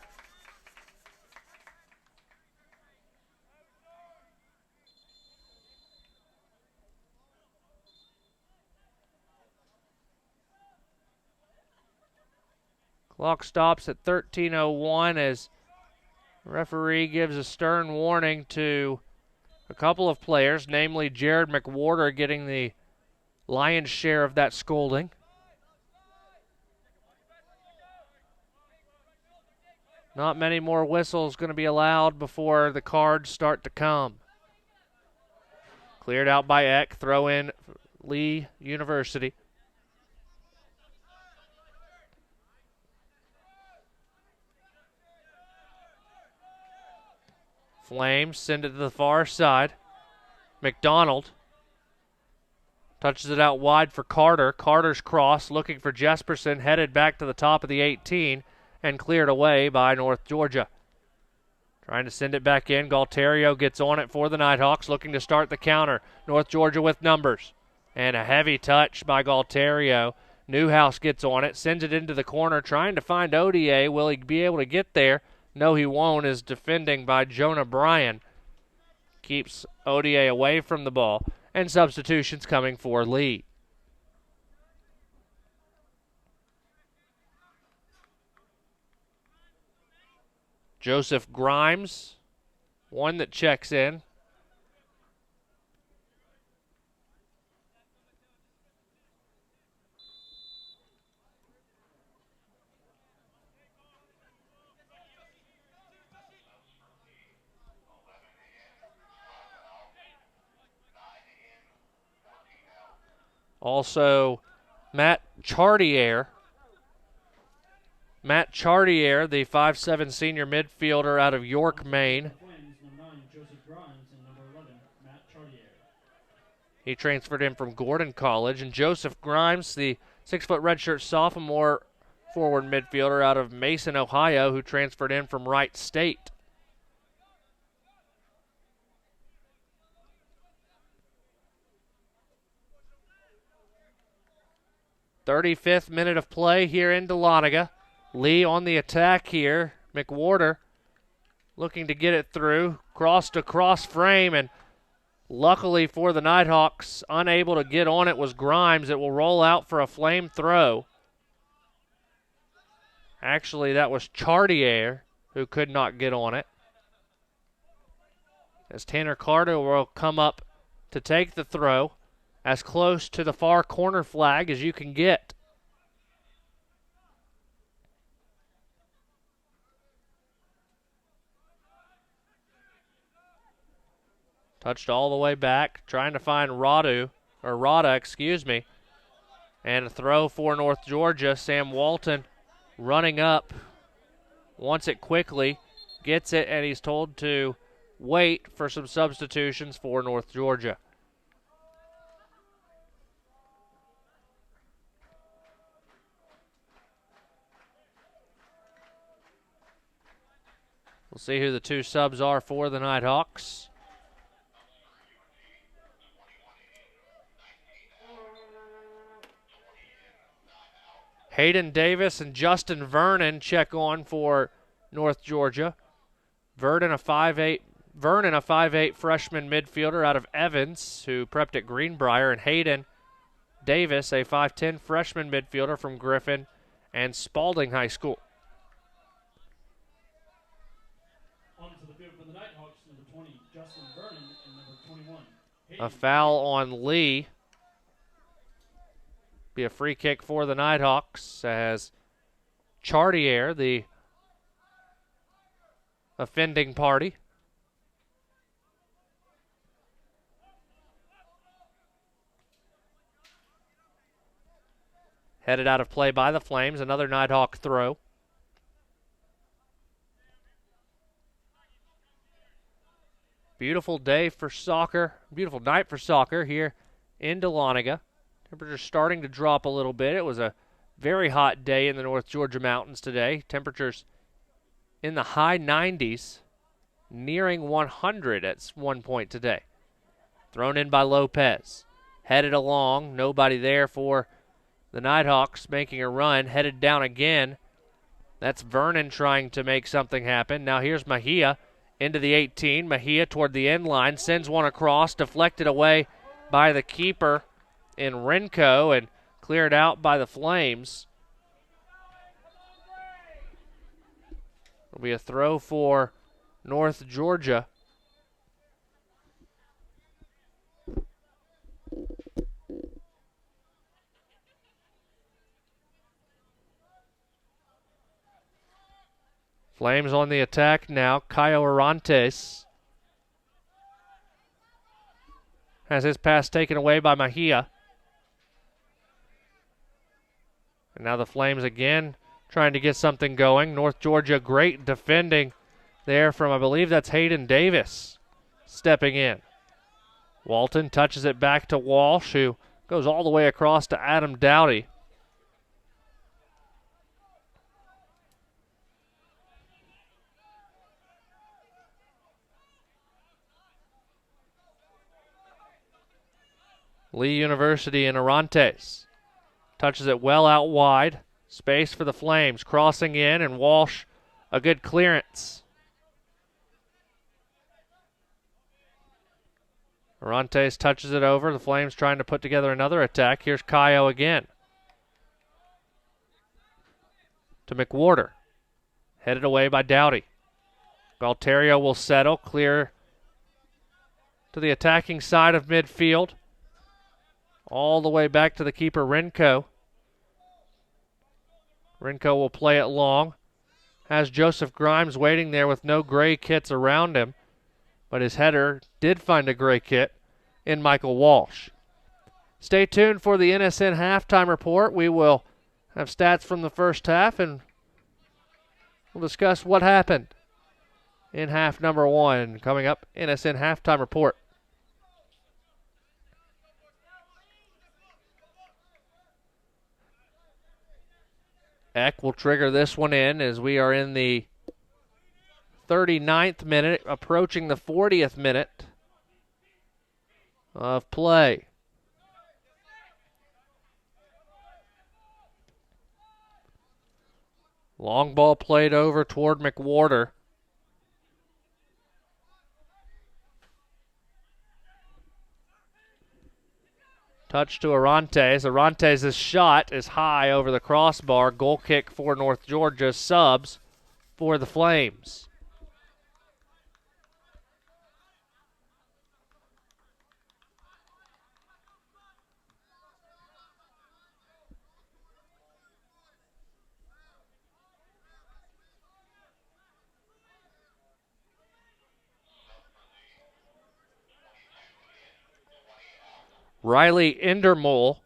Speaker 1: Clock stops at 13:01 as referee gives a stern warning to a couple of players, namely Jared McWhorter getting the lion's share of that scolding. Not many more whistles going to be allowed before the cards start to come. Cleared out by Eck. Throw in Lee University. Flames send it to the far side. McDonald touches it out wide for Carter. Carter's cross looking for Jesperson, headed back to the top of the 18 and cleared away by North Georgia. Trying to send it back in. Galterio gets on it for the Nighthawks, looking to start the counter. North Georgia with numbers. And a heavy touch by Galterio. Newhouse gets on it, sends it into the corner, trying to find Odier. Will he be able to get there? No, he won't, is defending by Jonah Bryan. Keeps Odier away from the ball. And substitutions coming for Lee. Joseph Grimes, one that checks in. Also, Matt Chartier. Matt Chartier, the 5'7" senior midfielder out of York, Maine.
Speaker 8: Flames, number 9, Joseph Grimes, and number 11, Matt Chartier.
Speaker 1: He transferred in from Gordon College. And Joseph Grimes, the 6-foot redshirt sophomore forward midfielder out of Mason, Ohio, who transferred in from Wright State. "35th minute of play here in Dahlonega. Lee on the attack here. McWhorter looking to get it through. Cross to cross frame, and luckily for the Nighthawks, unable to get on it was Grimes. It will roll out for a Flame throw. Actually, that was Chartier who could not get on it. As Tanner Carter will come up to take the throw, as close to the far corner flag as you can get. Touched all the way back, trying to find Rada, And a throw for North Georgia. Sam Walton running up, wants it quickly, gets it, and he's told to wait for some substitutions for North Georgia. We'll see who the two subs are for the Nighthawks. Hayden Davis and Justin Vernon check on for North Georgia. Vernon, a 5'8" freshman midfielder out of Evans, who prepped at Greenbrier, and Hayden Davis, a 5'10" freshman midfielder from Griffin and Spalding High School.
Speaker 8: Onto the field for the Nighthawks, number 20, Justin Vernon, and number 21,
Speaker 1: A foul on Lee. Be a free kick for the Nighthawks as Chartier, the offending party. Headed out of play by the Flames. Another Nighthawk throw. Beautiful day for soccer. Beautiful night for soccer here in Dahlonega. Temperatures starting to drop a little bit. It was a very hot day in the North Georgia mountains today. Temperatures in the high 90s, nearing 100 at one point today. Thrown in by Lopez. Headed along. Nobody there for the Nighthawks, making a run. Headed down again. That's Vernon trying to make something happen. Now here's Mejia into the 18. Mejia toward the end line. Sends one across. Deflected away by the keeper in Renko and cleared out by the Flames. It'll be a throw for North Georgia. Flames on the attack now. Caio Arantes has his pass taken away by Mejia. And now the Flames again trying to get something going. North Georgia, great defending there from, I believe that's Hayden Davis stepping in. Walton touches it back to Walsh, who goes all the way across to Adam Dowdy. Lee University and Arantes touches it well out wide. Space for the Flames. Crossing in, and Walsh, a good clearance. Arantes touches it over. The Flames trying to put together another attack. Here's Caio again. To McWhorter. Headed away by Dowdy. Galterio will settle. Clear to the attacking side of midfield. All the way back to the keeper, Renko. Renko will play it long. Has Joseph Grimes waiting there with no gray kits around him. But his header did find a gray kit in Michael Walsh. Stay tuned for the NSN halftime report. We will have stats from the first half, and we'll discuss what happened in half number 1. Coming up, NSN halftime report. Eck will trigger this one in as we are in the 39th minute, approaching the 40th minute of play. Long ball played over toward McWhorter. Touch to Arantes. Arantes' shot is high over the crossbar. Goal kick for North Georgia. Subs for the Flames. Riley Endermole,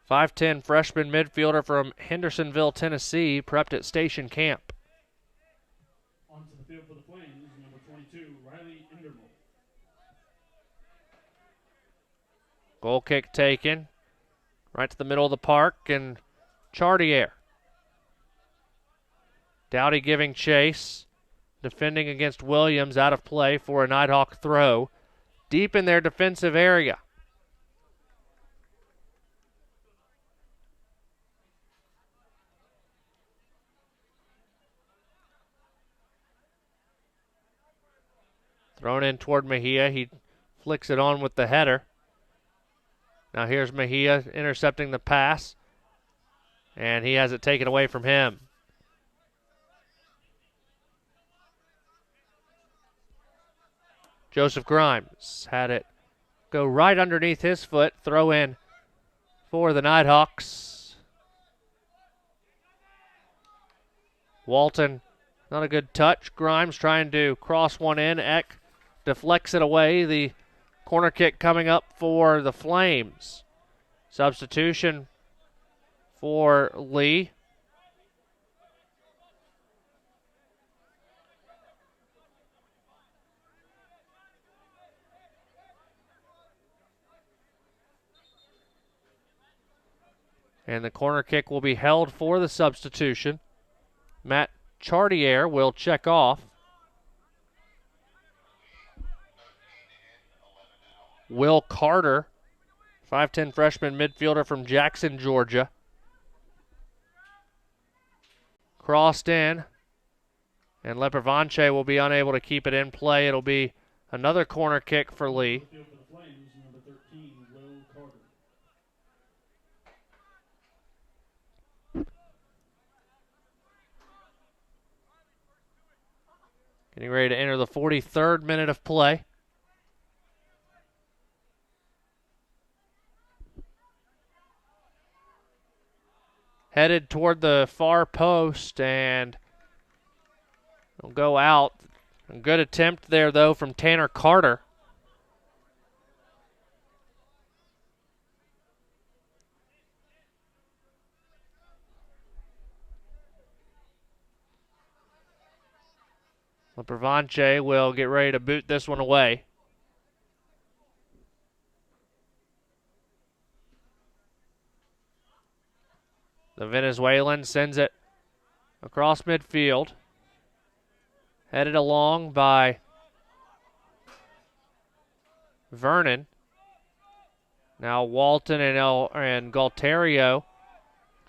Speaker 1: 5'10 freshman midfielder from Hendersonville, Tennessee, prepped at Station Camp.
Speaker 8: Onto the field for the Flames, number 22, Riley Endermole.
Speaker 1: Goal kick taken right to the middle of the park, and Chartier. Dowdy giving chase, defending against Williams, out of play for a Nighthawk throw. Deep in their defensive area. Thrown in toward Mejia. He flicks it on with the header. Now here's Mejia intercepting the pass, and he has it taken away from him. Joseph Grimes had it go right underneath his foot. Throw in for the Nighthawks. Walton, not a good touch. Grimes trying to cross one in. Eck deflects it away. The corner kick coming up for the Flames. Substitution for Lee. And the corner kick will be held for the substitution. Matt Chartier will check off. Will Carter, 5'10 freshman midfielder from Jackson, Georgia. Crossed in, and Lepervanche will be unable to keep it in play. It'll be another corner kick for Lee.
Speaker 8: Field for the Flames, number 13, Will Carter.
Speaker 1: Getting ready to enter the 43rd minute of play. Headed toward the far post, and will go out. A good attempt there, though, from Tanner Carter. Lepervanche will get ready to boot this one away. The Venezuelan sends it across midfield. Headed along by Vernon. Now Walton and Galterio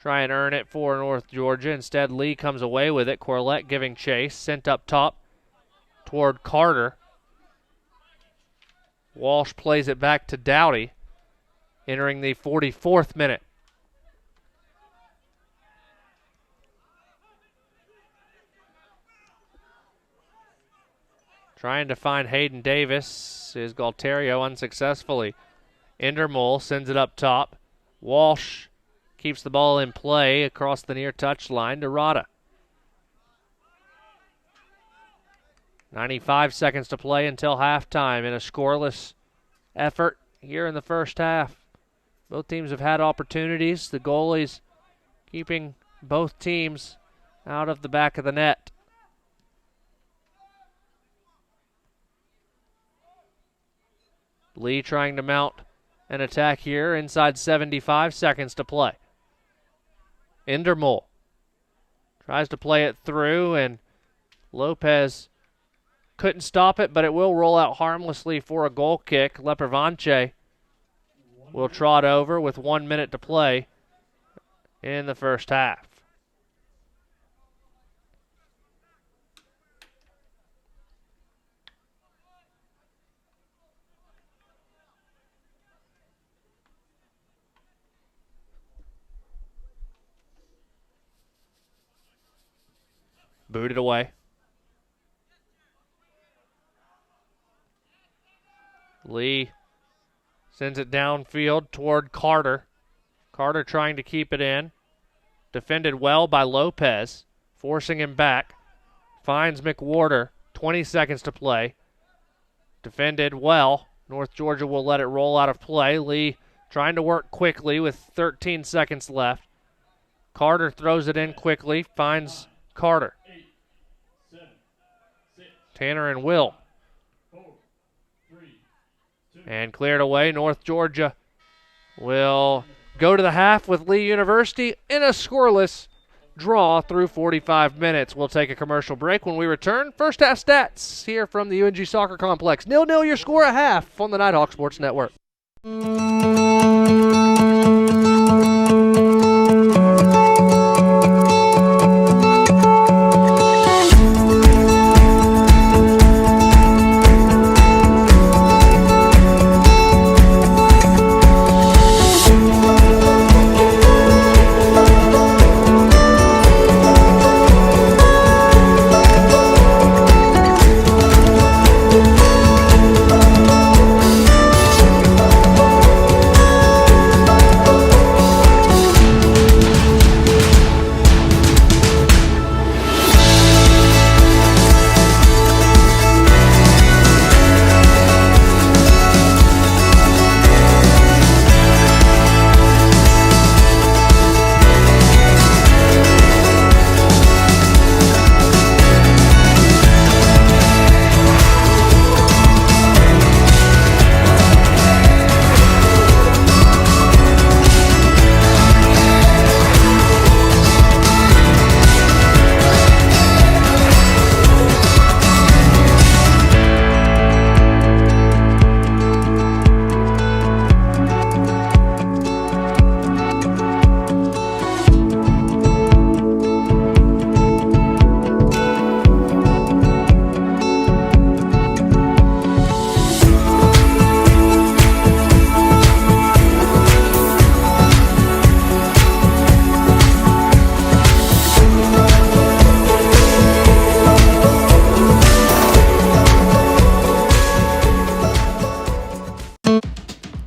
Speaker 1: try and earn it for North Georgia. Instead, Lee comes away with it. Corlett giving chase. Sent up top toward Carter. Walsh plays it back to Dowdy. Entering the 44th minute. Trying to find Hayden Davis is Galterio unsuccessfully. Endermole sends it up top. Walsh keeps the ball in play across the near touchline to Rada. 95 seconds to play until halftime in a scoreless effort here in the first half. Both teams have had opportunities. The goalies keeping both teams out of the back of the net. Lee trying to mount an attack here inside 75 seconds to play. Indermol tries to play it through, and Lopez couldn't stop it, but it will roll out harmlessly for a goal kick. Lepervanche will trot over with 1 minute to play in the first half. Booted away. Lee sends it downfield toward Carter. Carter trying to keep it in. Defended well by Lopez, forcing him back. Finds McWhorter. 20 seconds to play. Defended well. North Georgia will let it roll out of play. Lee trying to work quickly with 13 seconds left. Carter throws it in quickly. Finds Carter. Tanner and Will. And cleared away. North Georgia will go to the half with Lee University in a scoreless draw through 45 minutes. We'll take a commercial break. When we return, first half stats here from the UNG Soccer Complex. 0-0 your score at half on the Nighthawk Sports Network.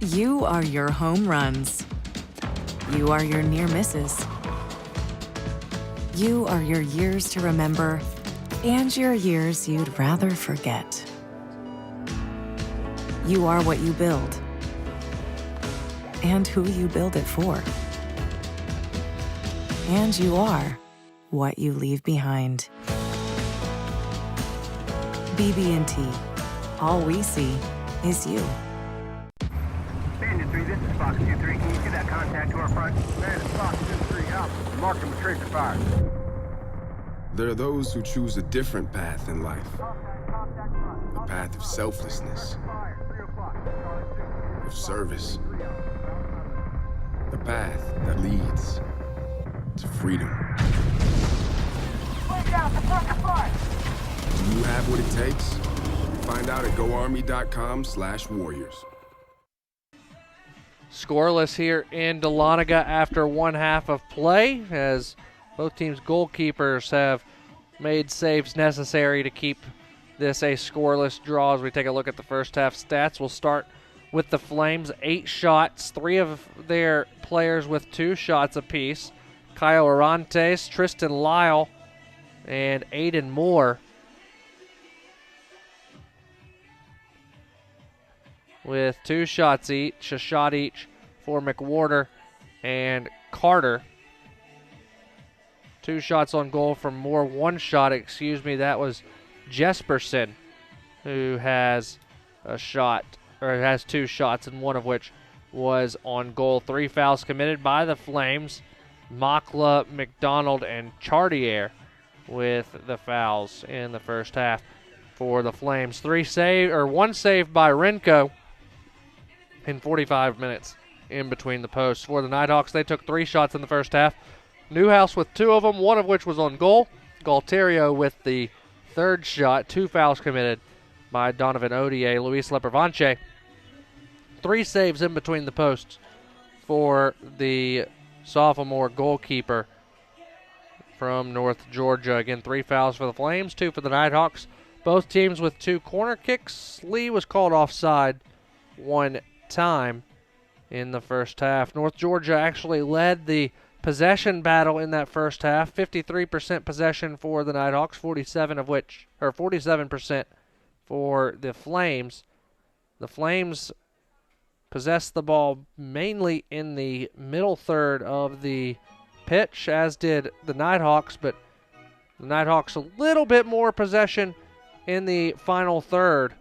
Speaker 9: You are your home runs. You are your near misses. You are your years to remember and your years you'd rather forget. You are what you build and who you build it for. And you are what you leave behind. BB&T. All we see is you.
Speaker 10: Bandit 3, this is Fox 2-3. Can you see that contact to our front? Bandit Fox 2-3, out. Mark him with tracer fire.
Speaker 11: There are those who choose a different path in life. A path of selflessness, of service. A path that leads to freedom. Do you have what it takes? Find out at goarmy.com/warriors.
Speaker 1: Scoreless here in Dahlonega after one half of play, as both teams' goalkeepers have made saves necessary to keep this a scoreless draw. As we take a look at the first half stats, we'll start with the Flames. 8 shots, 3 of their players with 2 shots apiece. Kyle Orantes, Tristan Lyle, and Aiden Moore with 2 shots each, a shot each for McWhorter and Carter. 2 shots on goal from Moore. 1 shot, that was Jesperson, who has a shot, or has 2 shots, and one of which was on goal. 3 fouls committed by the Flames. Makla, McDonald, and Chartier with the fouls in the first half for the Flames. 1 save by Renko in 45 minutes in between the posts. For the Nighthawks, they took 3 shots in the first half. Newhouse with 2 of them, 1 of which was on goal. Galterio with the 3rd shot. 2 fouls committed by Donovan Odier. Luis Lepervanche, 3 saves in between the posts for the sophomore goalkeeper from North Georgia. Again, 3 fouls for the Flames, 2 for the Nighthawks. Both teams with 2 corner kicks. Lee was called offside 1 time in the first half. North Georgia actually led the possession battle in that first half. 53% possession for the Nighthawks, 47% for the Flames. The Flames possessed the ball mainly in the middle third of the pitch, as did the Nighthawks, but the Nighthawks a little bit more possession in the final third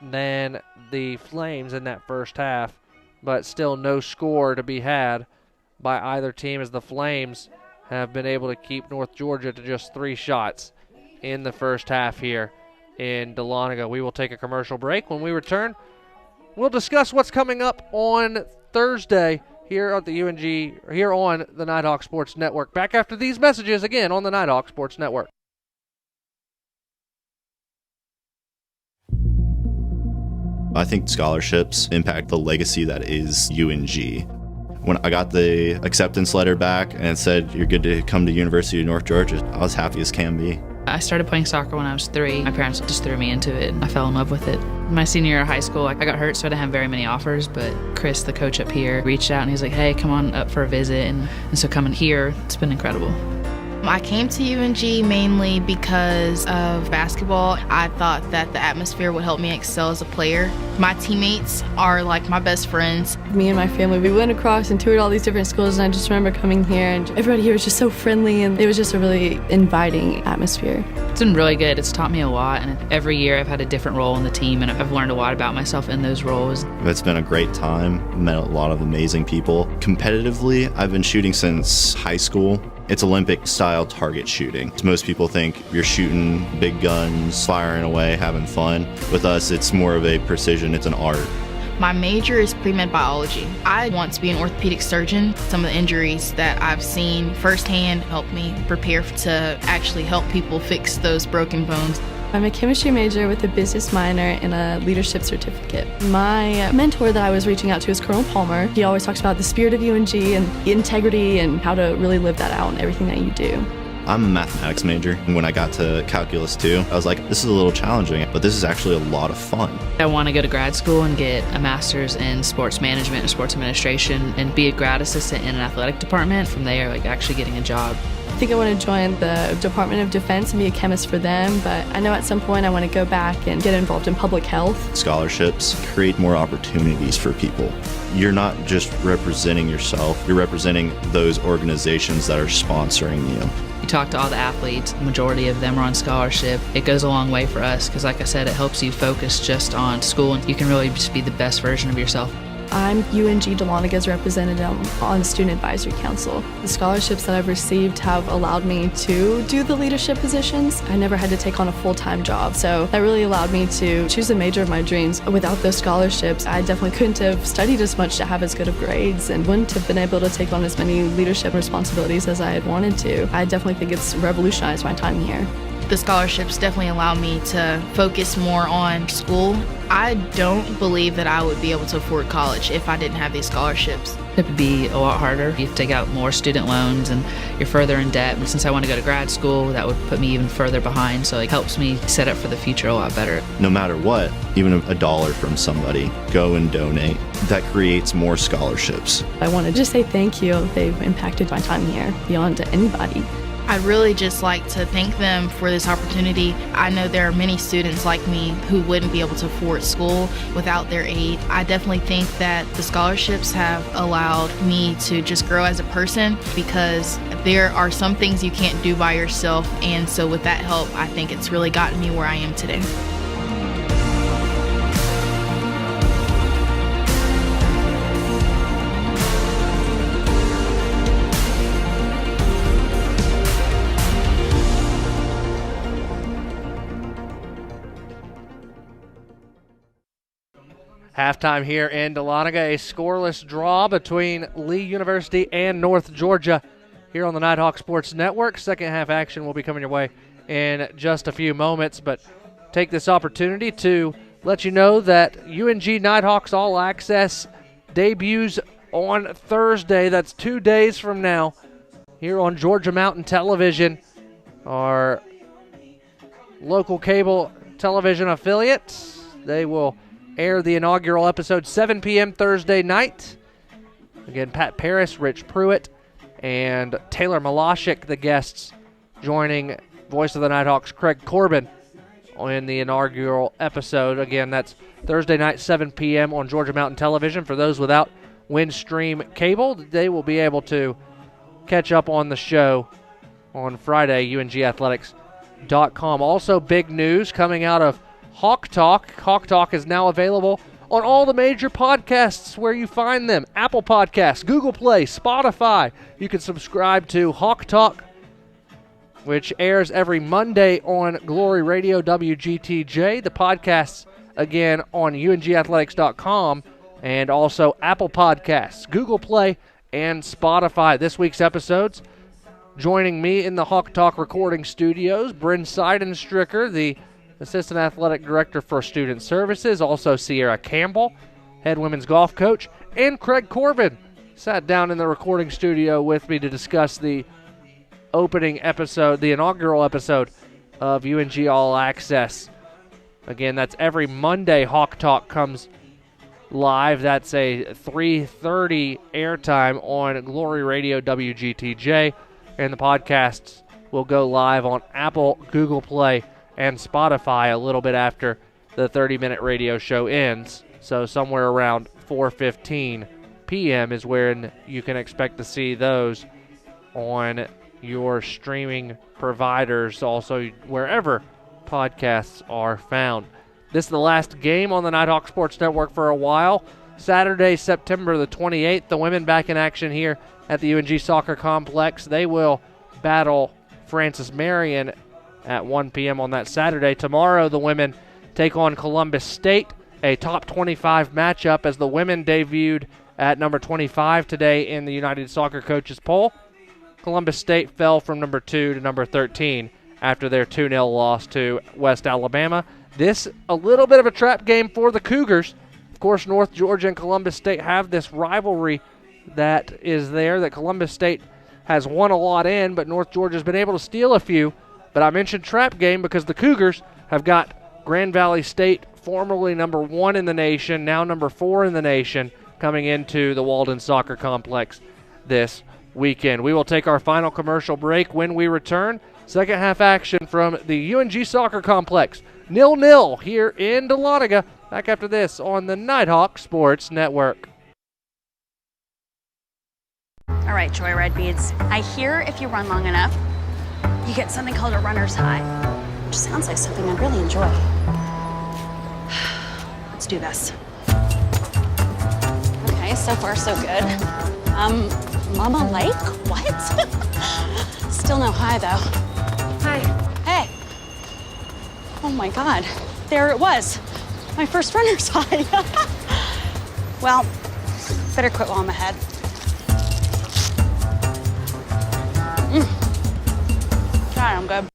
Speaker 1: than the Flames in that first half, but still no score to be had by either team, as the Flames have been able to keep North Georgia to just 3 shots in the first half here in Dahlonega. We will take a commercial break. When we return, we'll discuss what's coming up on Thursday here at the UNG, here on the Nighthawk Sports Network. Back after these messages again on the Nighthawk Sports Network.
Speaker 12: I think scholarships impact the legacy that is UNG. When I got the acceptance letter back and it said you're good to come to University of North Georgia, I was happy as can be.
Speaker 13: I started playing soccer when I was 3. My parents just threw me into it, and I fell in love with it. My senior year of high school, I got hurt, so I didn't have very many offers, but Chris, the coach up here, reached out and he's like, hey, come on up for a visit, and so coming here, it's been incredible.
Speaker 14: I came to UNG mainly because of basketball. I thought that the atmosphere would help me excel as a player. My teammates are like my best friends.
Speaker 15: Me and my family, we went across and toured all these different schools, and I just remember coming here and everybody here was just so friendly, and it was just a really inviting atmosphere.
Speaker 13: It's been really good. It's taught me a lot, and every year I've had a different role in the team, and I've learned a lot about myself in those roles.
Speaker 12: It's been a great time. Met a lot of amazing people. Competitively, I've been shooting since high school. It's Olympic-style target shooting. Most people think you're shooting big guns, firing away, having fun. With us, it's more of a precision. It's an art.
Speaker 14: My major is pre-med biology. I want to be an orthopedic surgeon. Some of the injuries that I've seen firsthand help me prepare to actually help people fix those broken bones.
Speaker 15: I'm a chemistry major with a business minor and a leadership certificate. My mentor that I was reaching out to is Colonel Palmer. He always talks about the spirit of UNG and integrity and how to really live that out in everything that you do.
Speaker 12: I'm a mathematics major, and when I got to Calculus 2, I was like, this is a little challenging, but this is actually a lot of fun.
Speaker 13: I want to go to grad school and get a master's in sports management and sports administration and be a grad assistant in an athletic department. From there, actually getting a job.
Speaker 15: I think I want to join the Department of Defense and be a chemist for them, but I know at some point I want to go back and get involved in public health.
Speaker 12: Scholarships create more opportunities for people. You're not just representing yourself, you're representing those organizations that are sponsoring you.
Speaker 13: You talk to all the athletes, the majority of them are on scholarship. It goes a long way for us because, like I said, it helps you focus just on school, and you can really just be the best version of yourself.
Speaker 15: I'm UNG Dahlonaga's representative on the Student Advisory Council. The scholarships that I've received have allowed me to do the leadership positions. I never had to take on a full-time job, so that really allowed me to choose the major of my dreams. Without those scholarships, I definitely couldn't have studied as much to have as good of grades and wouldn't have been able to take on as many leadership responsibilities as I had wanted to. I definitely think it's revolutionized my time here.
Speaker 14: The scholarships definitely allow me to focus more on school. I don't believe that I would be able to afford college if I didn't have these scholarships.
Speaker 13: It would be a lot harder. You have to take out more student loans and you're further in debt. And since I want to go to grad school, that would put me even further behind. So it helps me set up for the future a lot better.
Speaker 12: No matter what, even $1 from somebody, go and donate. That creates more scholarships.
Speaker 15: I want to just say thank you. They've impacted my time here beyond anybody.
Speaker 14: I I'd really just like to thank them for this opportunity. I know there are many students like me who wouldn't be able to afford school without their aid. I definitely think that the scholarships have allowed me to just grow as a person, because there are some things you can't do by yourself, and so with that help, I think it's really gotten me where I am today.
Speaker 1: Halftime here in Dahlonega, a scoreless draw between Lee University and North Georgia here on the Nighthawk Sports Network. Second half action will be coming your way in just a few moments, but take this opportunity to let you know that UNG Nighthawks All Access debuts on Thursday. That's 2 days from now here on Georgia Mountain Television, our local cable television affiliate. They will air the inaugural episode 7 p.m. Thursday night. Again, Pat Paris, Rich Pruitt, and Taylor Malashik, the guests, joining voice of the Nighthawks Craig Corbin in the inaugural episode. Again, that's Thursday night, 7 p.m. on Georgia Mountain Television. For those without Windstream cable, they will be able to catch up on the show on Friday, ungathletics.com. Also, big news coming out of Hawk Talk. Hawk Talk is now available on all the major podcasts where you find them. Apple Podcasts, Google Play, Spotify. You can subscribe to Hawk Talk, which airs every Monday on Glory Radio WGTJ. The podcasts, again, on ungathletics.com, and also Apple Podcasts, Google Play, and Spotify. This week's episodes, joining me in the Hawk Talk recording studios, Bryn Seidenstricker, the Assistant Athletic Director for Student Services, also Sierra Campbell, head women's golf coach, and Craig Corbin sat down in the recording studio with me to discuss the opening episode, the inaugural episode of UNG All Access. Again, that's every Monday Hawk Talk comes live. That's a 3:30 airtime on Glory Radio WGTJ, and the podcasts will go live on Apple, Google Play, and Spotify a little bit after the 30-minute radio show ends. So somewhere around 4:15 p.m. is when you can expect to see those on your streaming providers, also wherever podcasts are found. This is the last game on the Nighthawk Sports Network for a while. Saturday, September the 28th, the women back in action here at the UNG Soccer Complex. They will battle Francis Marion at 1 p.m. on that Saturday. Tomorrow, the women take on Columbus State, a top 25 matchup as the women debuted at number 25 today in the United Soccer Coaches poll. Columbus State fell from number 2 to number 13 after their 2-0 loss to West Alabama. This, a little bit of a trap game for the Cougars. Of course, North Georgia and Columbus State have this rivalry that is there, that Columbus State has won a lot in, but North Georgia's been able to steal a few. But I mentioned trap game because the Cougars have got Grand Valley State, formerly number 1 in the nation, now number 4 in the nation, coming into the Walden Soccer Complex this weekend. We will take our final commercial break. When we return, second half action from the UNG Soccer Complex. 0-0 here in Dahlonega. Back after this on the Nighthawk Sports Network.
Speaker 4: All right, Joyride Beads. I hear if you run long enough, you get something called a runner's high, which sounds like something I'd really enjoy. Let's do this. Okay, so far so good. Mama Lake? What? Still no high though. Hi. Hey. Oh my God, there it was. My first runner's high. Well, better quit while I'm ahead. All right, I'm good.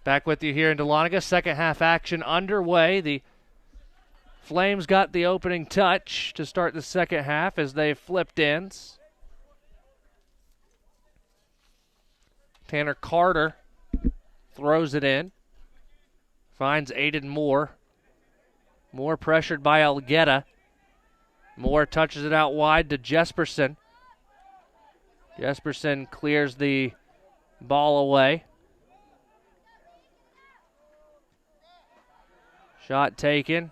Speaker 1: Back with you here in Dahlonega. Second half action underway. The Flames got the opening touch to start the second half as they flipped ends. Tanner Carter throws it in. Finds Aiden Moore. Moore pressured by Elgeta. Moore touches it out wide to Jesperson. Jesperson clears the ball away. Shot taken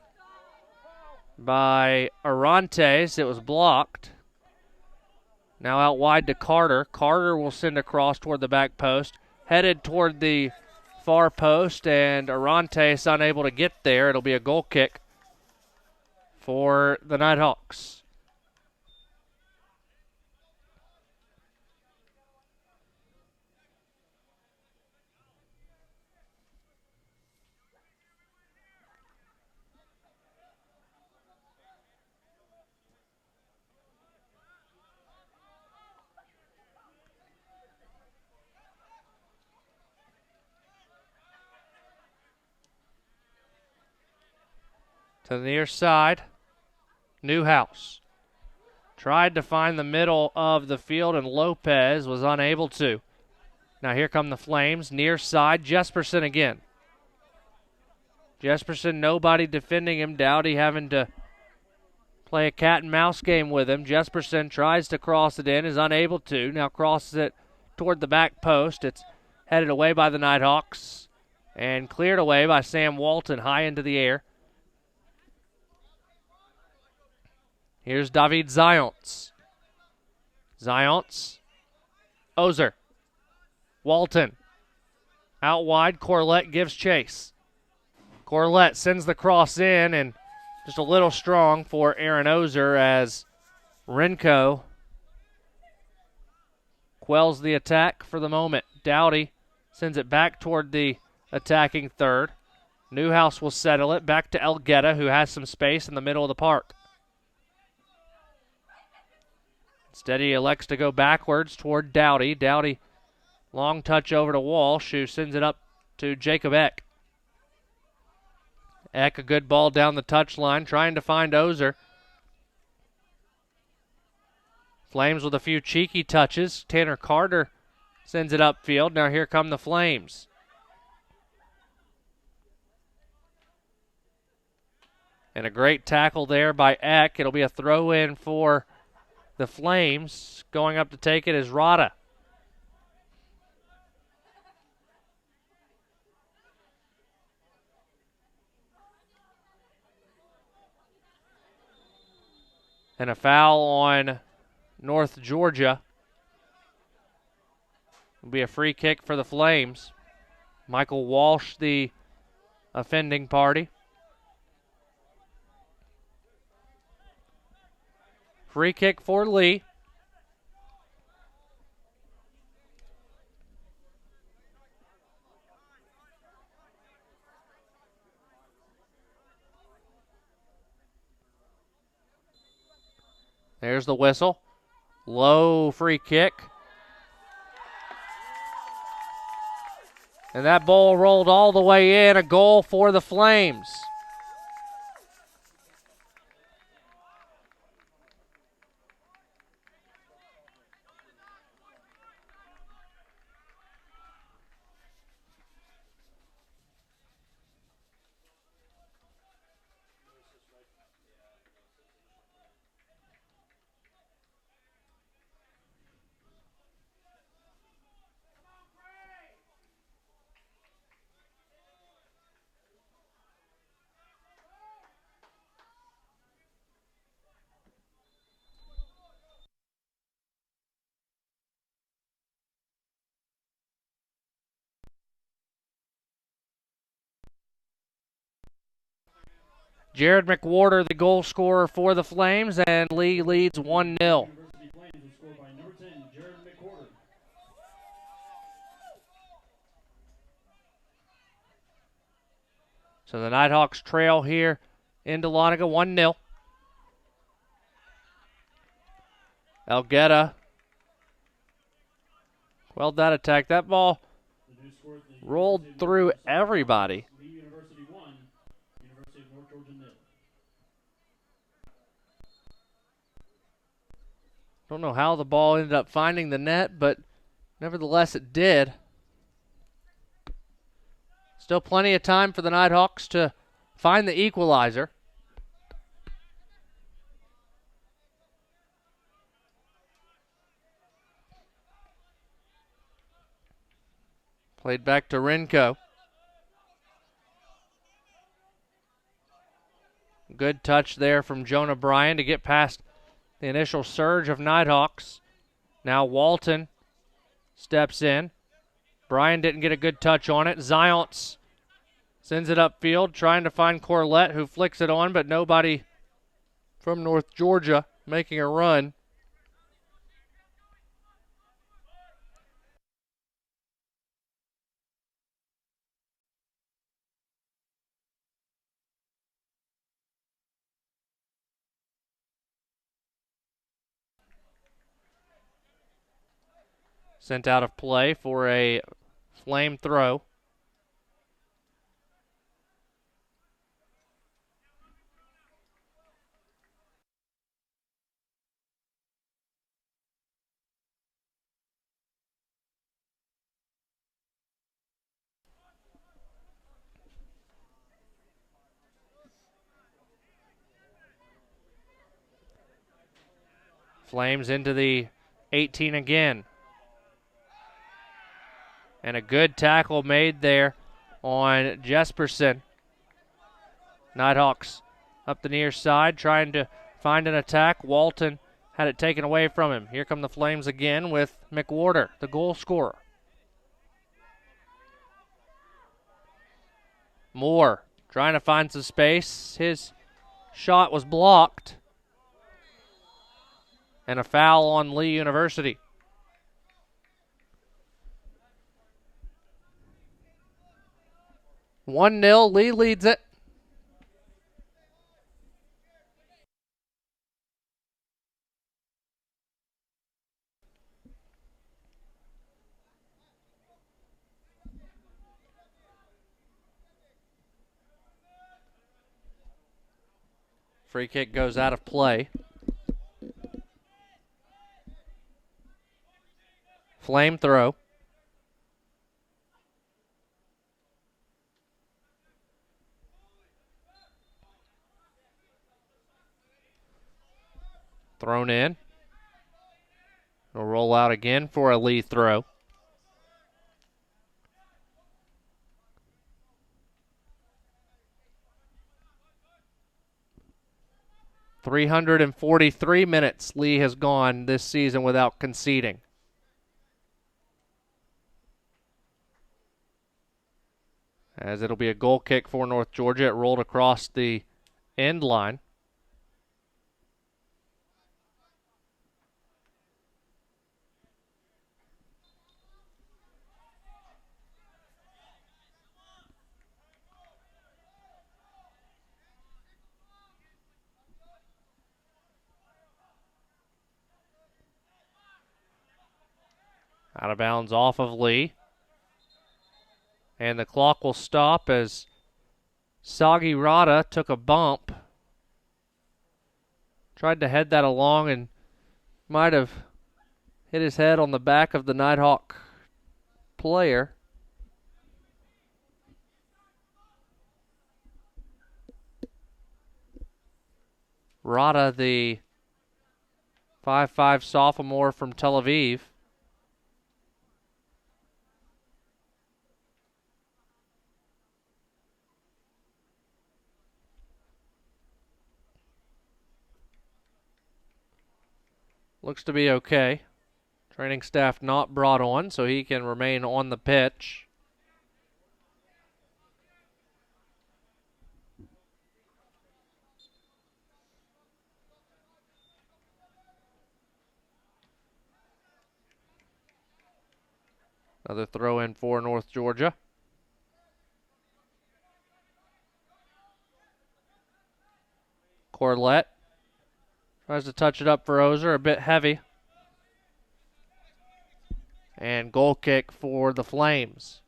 Speaker 1: by Arantes. It was blocked. Now out wide to Carter. Carter will send a cross toward the back post. Headed toward the far post, and Arantes unable to get there. It'll be a goal kick for the Nighthawks. To the near side, Newhouse tried to find the middle of the field, and Lopez was unable to. Now here come the Flames, near side, Jesperson again. Jesperson, nobody defending him. Dowdy having to play a cat and mouse game with him. Jesperson tries to cross it in, is unable to. Now crosses it toward the back post. It's headed away by the Nighthawks and cleared away by Sam Walton high into the air. Here's David Zions. Zions. Ozer. Walton. Out wide, Corlett gives chase. Corlett sends the cross in, and just a little strong for Aaron Ozer as Renko quells the attack for the moment. Dowdy sends it back toward the attacking third. Newhouse will settle it back to Elgeta, who has some space in the middle of the park. Instead, he elects to go backwards toward Dowdy. Dowdy, long touch over to Walsh, who sends it up to Jacob Eck. Eck, a good ball down the touchline, trying to find Ozer. Flames with a few cheeky touches. Tanner Carter sends it upfield. Now here come the Flames. And a great tackle there by Eck. It'll be a throw-in for the Flames. Going up to take it is Rada. And a foul on North Georgia. It'll be a free kick for the Flames. Michael Walsh, the offending party. Free kick for Lee. There's the whistle. Low free kick. And that ball rolled all the way in. A goal for the Flames. Jared McWhorter, the goal scorer for the Flames, and Lee leads 1-0.
Speaker 8: University Flames will score by number 10, Jared McWhorter.
Speaker 1: So the Nighthawks trail here in Dahlonega 1-0. Elgeta quelled that attack. That ball rolled through everybody.
Speaker 8: Lee University 1, University of North Georgia 0.
Speaker 1: Don't know how the ball ended up finding the net, but nevertheless it did. Still plenty of time for the Nighthawks to find the equalizer. Played back to Renko. Good touch there from Jonah Bryan to get past the initial surge of Nighthawks. Now Walton steps in. Bryan didn't get a good touch on it. Zions sends it upfield, trying to find Corlett, who flicks it on, but nobody from North Georgia making a run. Sent out of play for a flame throw. Flames into the 18 again. And a good tackle made there on Jesperson. Nighthawks up the near side, trying to find an attack. Walton had it taken away from him. Here come the Flames again with McWhorter, the goal scorer. Moore trying to find some space. His shot was blocked. And a foul on Lee University. One 0 Lee leads it. Free kick goes out of play. Flame throw. Thrown in. It'll roll out again for a Lee throw. .343 minutes Lee has gone this season without conceding. As it'll be a goal kick for North Georgia. It rolled across the end line. Out of bounds off of Lee. And the clock will stop as Sagi Rada took a bump. Tried to head that along and might have hit his head on the back of the Nighthawk player. Rada, the 5'5" sophomore from Tel Aviv. Looks to be okay. Training staff not brought on, so he can remain on the pitch. Another throw in for North Georgia. Corlett tries to touch it up for Ozer, a bit heavy. And goal kick for the Flames.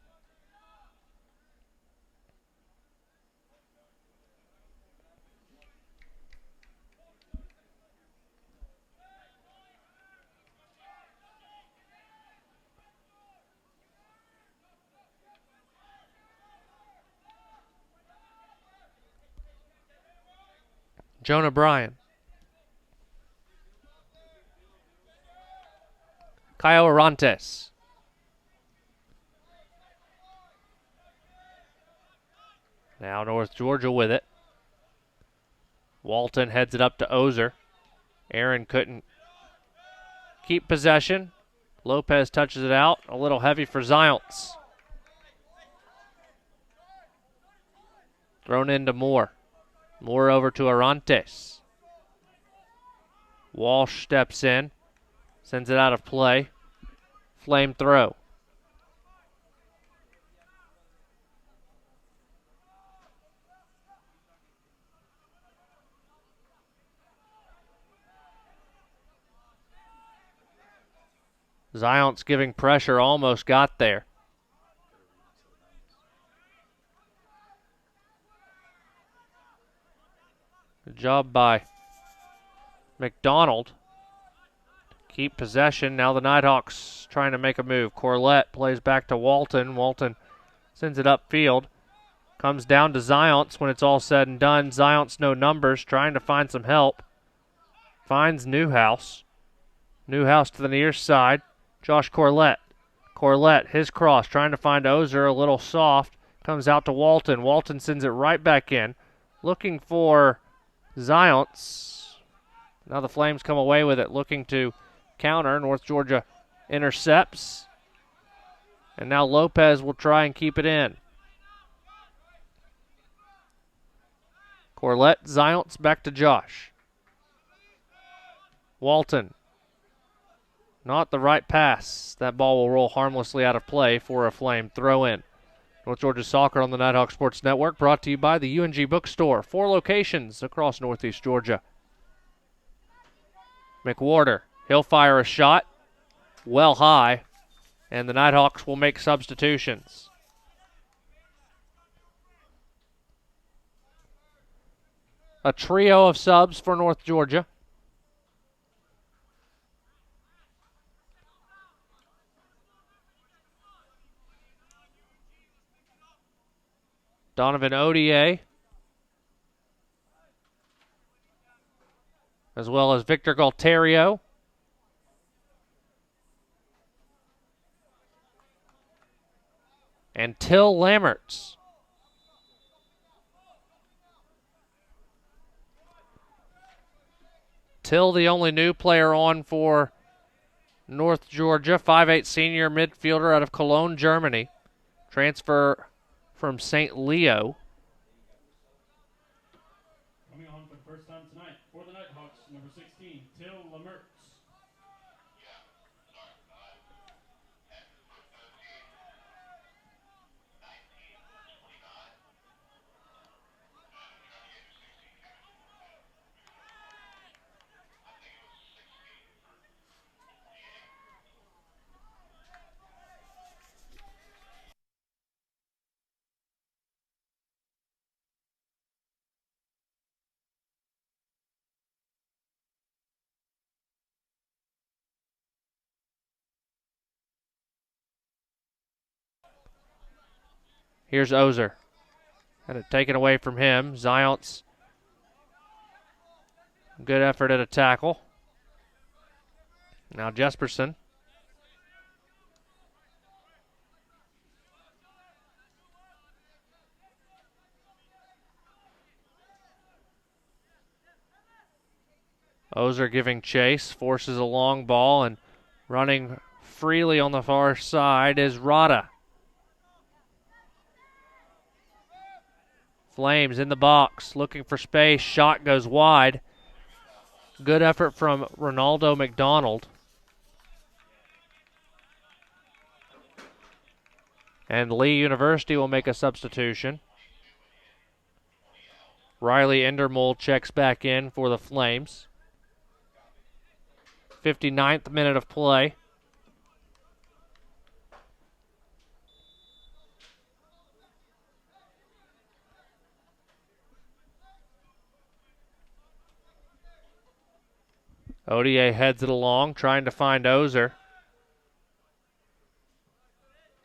Speaker 1: Jonah Bryan. Caio Arantes. Now North Georgia with it. Walton heads it up to Ozer. Aaron couldn't keep possession. Lopez touches it out. A little heavy for Zions. Thrown into Moore. Moore over to Arantes. Walsh steps in. Sends it out of play. Flame throw. Zions giving pressure, almost got there. Good job by McDonald. Keep possession. Now the Nighthawks trying to make a move. Corlett plays back to Walton. Walton sends it upfield. Comes down to Zions when it's all said and done. Zions no numbers, trying to find some help. Finds Newhouse. Newhouse to the near side. Josh Corlett. Corlett, his cross, trying to find Ozer, a little soft. Comes out to Walton. Walton sends it right back in. Looking for Zions. Now the Flames come away with it, looking to counter. North Georgia intercepts. And now Lopez will try and keep it in. Corlett, Zions, back to Josh. Walton. Not the right pass. That ball will roll harmlessly out of play for a Flame throw in. North Georgia Soccer on the Nighthawk Sports Network, brought to you by the UNG Bookstore. 4 locations across Northeast Georgia. McWhorter, he'll fire a shot well high, and the Nighthawks will make substitutions. A trio of subs for North Georgia. Donovan Odier, as well as Victor Galterio. And Till Lammerts. Till, the only new player on for North Georgia, 5'8" senior midfielder out of Cologne, Germany. Transfer from St. Leo.
Speaker 8: Coming on for the first time tonight for the Nighthawks, number 16, Till Lammerts.
Speaker 1: Here's Ozer. Had it taken away from him. Zions. Good effort at a tackle. Now Jesperson. Ozer giving chase, forces a long ball, and running freely on the far side is Rada. Flames in the box, looking for space. Shot goes wide. Good effort from Ronaldo McDonald. And Lee University will make a substitution. Riley Endermole checks back in for the Flames. 59th minute of play. Odier heads it along, trying to find Ozer.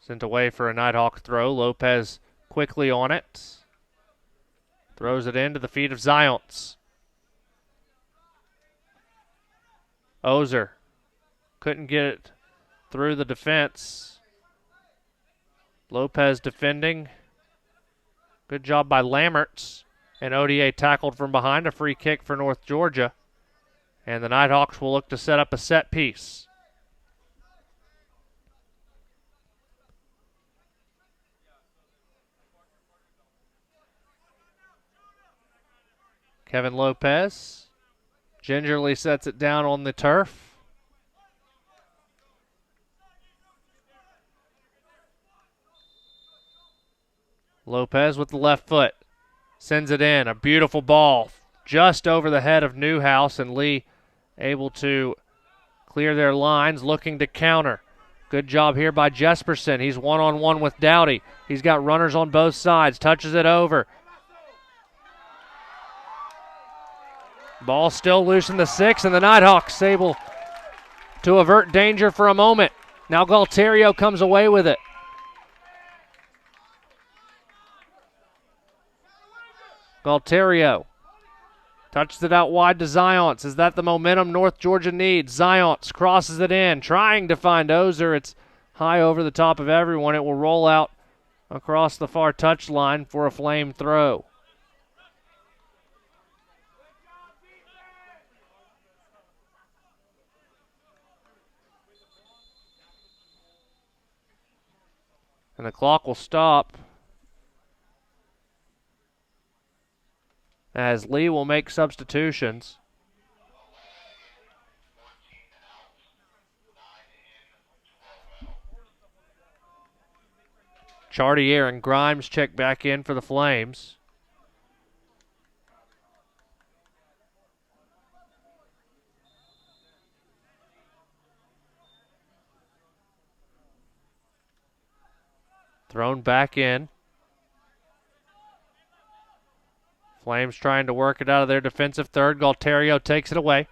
Speaker 1: Sent away for a Nighthawk throw. Lopez quickly on it. Throws it into the feet of Zions. Ozer couldn't get it through the defense. Lopez defending. Good job by Lammerts. And ODA tackled from behind, a free kick for North Georgia. And the Nighthawks will look to set up a set piece. Kevin Lopez gingerly sets it down on the turf. Lopez with the left foot. Sends it in. A beautiful ball just over the head of Newhouse, and Lee able to clear their lines, looking to counter. Good job here by Jesperson. He's one-on-one with Dowdy. He's got runners on both sides. Touches it over. Ball still loose in the 6, and the Nighthawks able to avert danger for a moment. Now Galterio comes away with it. Galterio touches it out wide to Zions. Is that the momentum North Georgia needs? Zions crosses it in, trying to find Ozer. It's high over the top of everyone. It will roll out across the far touchline for a Flame throw. And the clock will stop as Lee will make substitutions. Chartier and Grimes check back in for the Flames. Thrown back in. Flames trying to work it out of their defensive third. Galterio takes it away.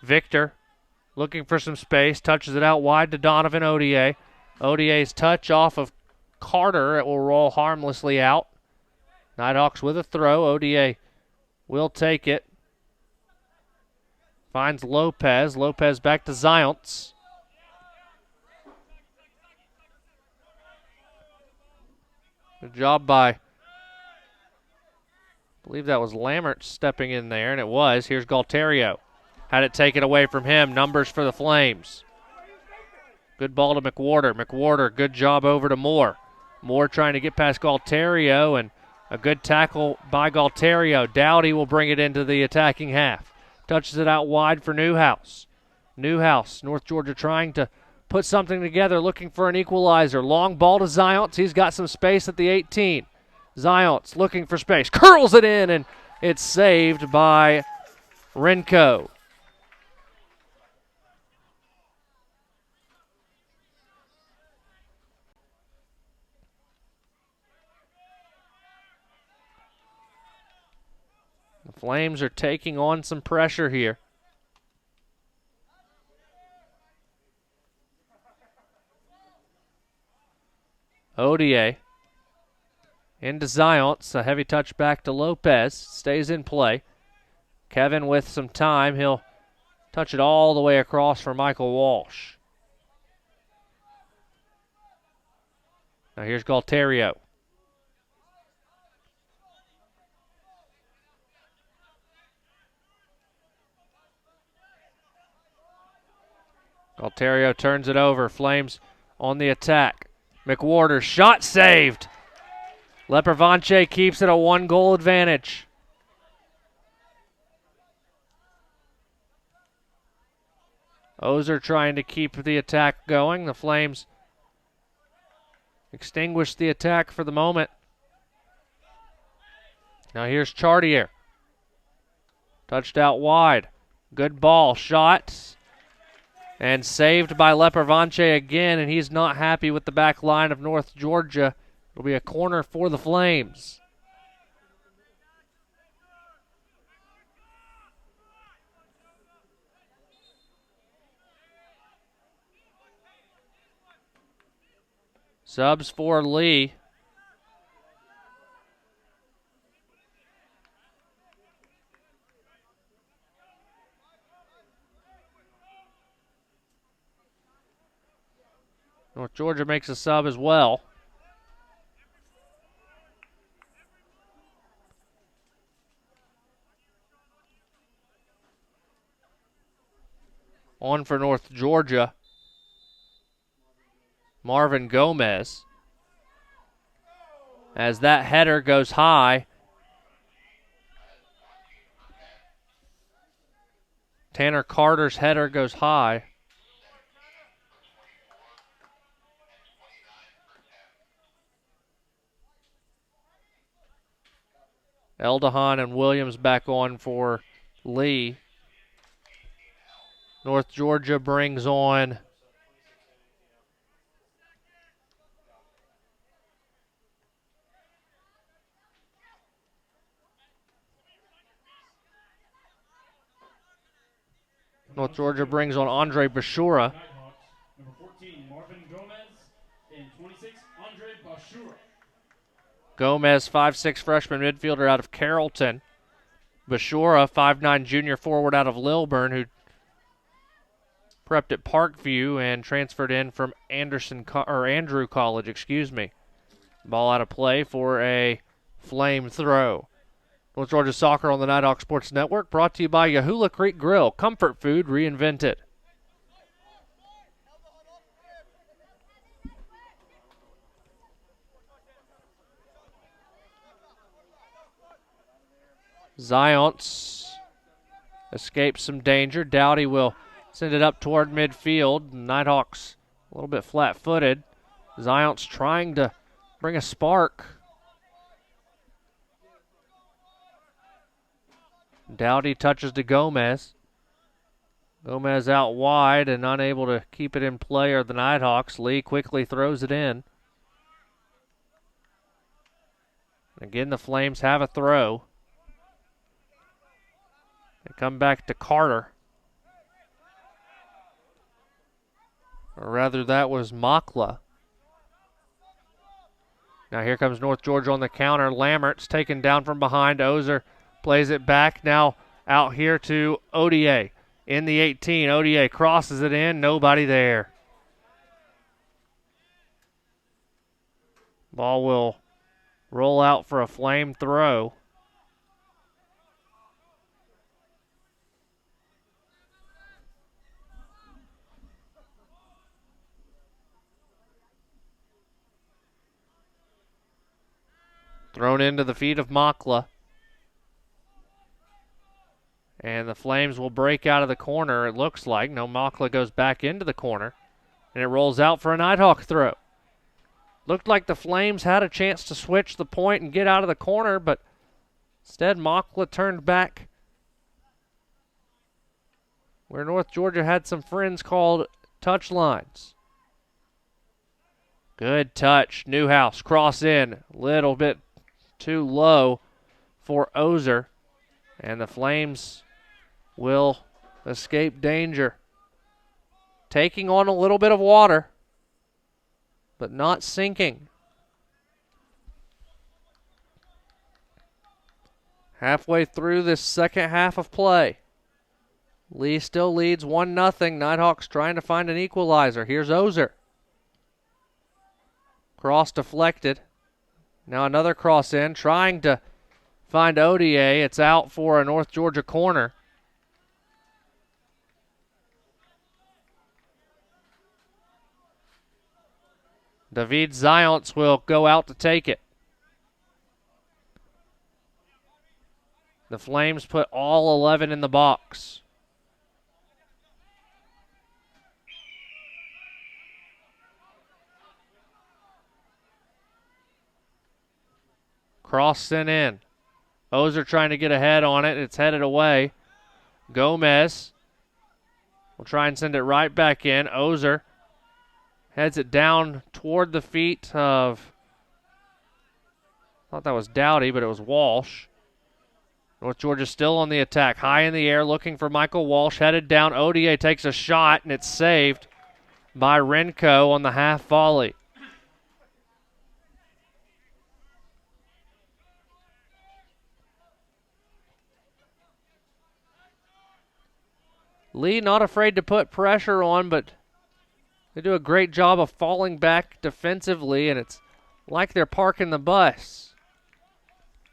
Speaker 1: Victor looking for some space. Touches it out wide to Donovan ODA. ODA's touch off of Carter. It will roll harmlessly out. Nighthawks with a throw. ODA will take it. Finds Lopez. Lopez back to Zions. Good job by, I believe that was Lambert stepping in there, and it was. Here's Galterio. Had it taken away from him. Numbers for the Flames. Good ball to McWhorter. McWhorter, good job over to Moore. Moore trying to get past Galterio, and a good tackle by Galterio. Dowdy will bring it into the attacking half. Touches it out wide for Newhouse. Newhouse, North Georgia trying to put something together, looking for an equalizer. Long ball to Zions. He's got some space at the 18. Zions looking for space. Curls it in, and it's saved by Renko. The Flames are taking on some pressure here. ODA into Zions. A heavy touch back to Lopez. Stays in play. Kevin with some time. He'll touch it all the way across for Michael Walsh. Now here's Galterio. Galterio turns it over. Flames on the attack. McWhorter, shot saved. Lepervanche keeps it a 1-goal advantage. Ozer trying to keep the attack going. The Flames extinguish the attack for the moment. Now here's Chartier. Touched out wide. Good ball. Shot. And saved by Lepervanche again, and he's not happy with the back line of North Georgia. It'll be a corner for the Flames. Subs for Lee. North Georgia makes a sub as well. On for North Georgia, Marvin Gomez. As that header goes high, Tanner Carter's header goes high. Eldahan and Williams back on for Lee. North Georgia brings on Andre Bashura.
Speaker 8: Number 14, Marvin Gomez, and 26, Andre Bashura.
Speaker 1: Gomez, 5'6" freshman midfielder out of Carrollton. Bashura, 5'9" junior forward out of Lilburn, who prepped at Parkview and transferred in from Andrew College, Ball out of play for a flame throw. North Georgia Soccer on the Nighthawk Sports Network, brought to you by Yahula Creek Grill, comfort food reinvented. Zions escapes some danger. Dowdy will send it up toward midfield. Nighthawks a little bit flat-footed. Zions trying to bring a spark. Dowdy touches to Gomez. Gomez out wide and unable to keep it in play are the Nighthawks. Lee quickly throws it in. Again, the Flames have a throw. They come back to Carter. Or rather, that was Makla. Now here comes North Georgia on the counter. Lammert's taken down from behind. Ozer plays it back. Now out here to Odier in the 18. Odier crosses it in. Nobody there. Ball will roll out for a flame throw. Thrown into the feet of Makla. And the Flames will break out of the corner, it looks like. No, Makla goes back into the corner. And it rolls out for a Nighthawk throw. Looked like the Flames had a chance to switch the point and get out of the corner, but instead Makla turned back where North Georgia had some friends called touch lines. Good touch. Newhouse, cross in. Little bit too low for Ozer. And the Flames will escape danger. Taking on a little bit of water, but not sinking. Halfway through this second half of play. Lee still leads 1-0. Nighthawks trying to find an equalizer. Here's Ozer. Cross deflected. Now another cross in, trying to find Odier. It's out for a North Georgia corner. David Zions will go out to take it. The Flames put all 11 in the box. Cross sent in. Ozer trying to get ahead on it. It's headed away. Gomez will try and send it right back in. Ozer heads it down toward the feet of, I thought that was Dowdy, but it was Walsh. North Georgia still on the attack. High in the air looking for Michael Walsh. Headed down. Odier takes a shot, and it's saved by Renko on the half volley. Lee not afraid to put pressure on, but They do a great job of falling back defensively, and it's like they're parking the bus.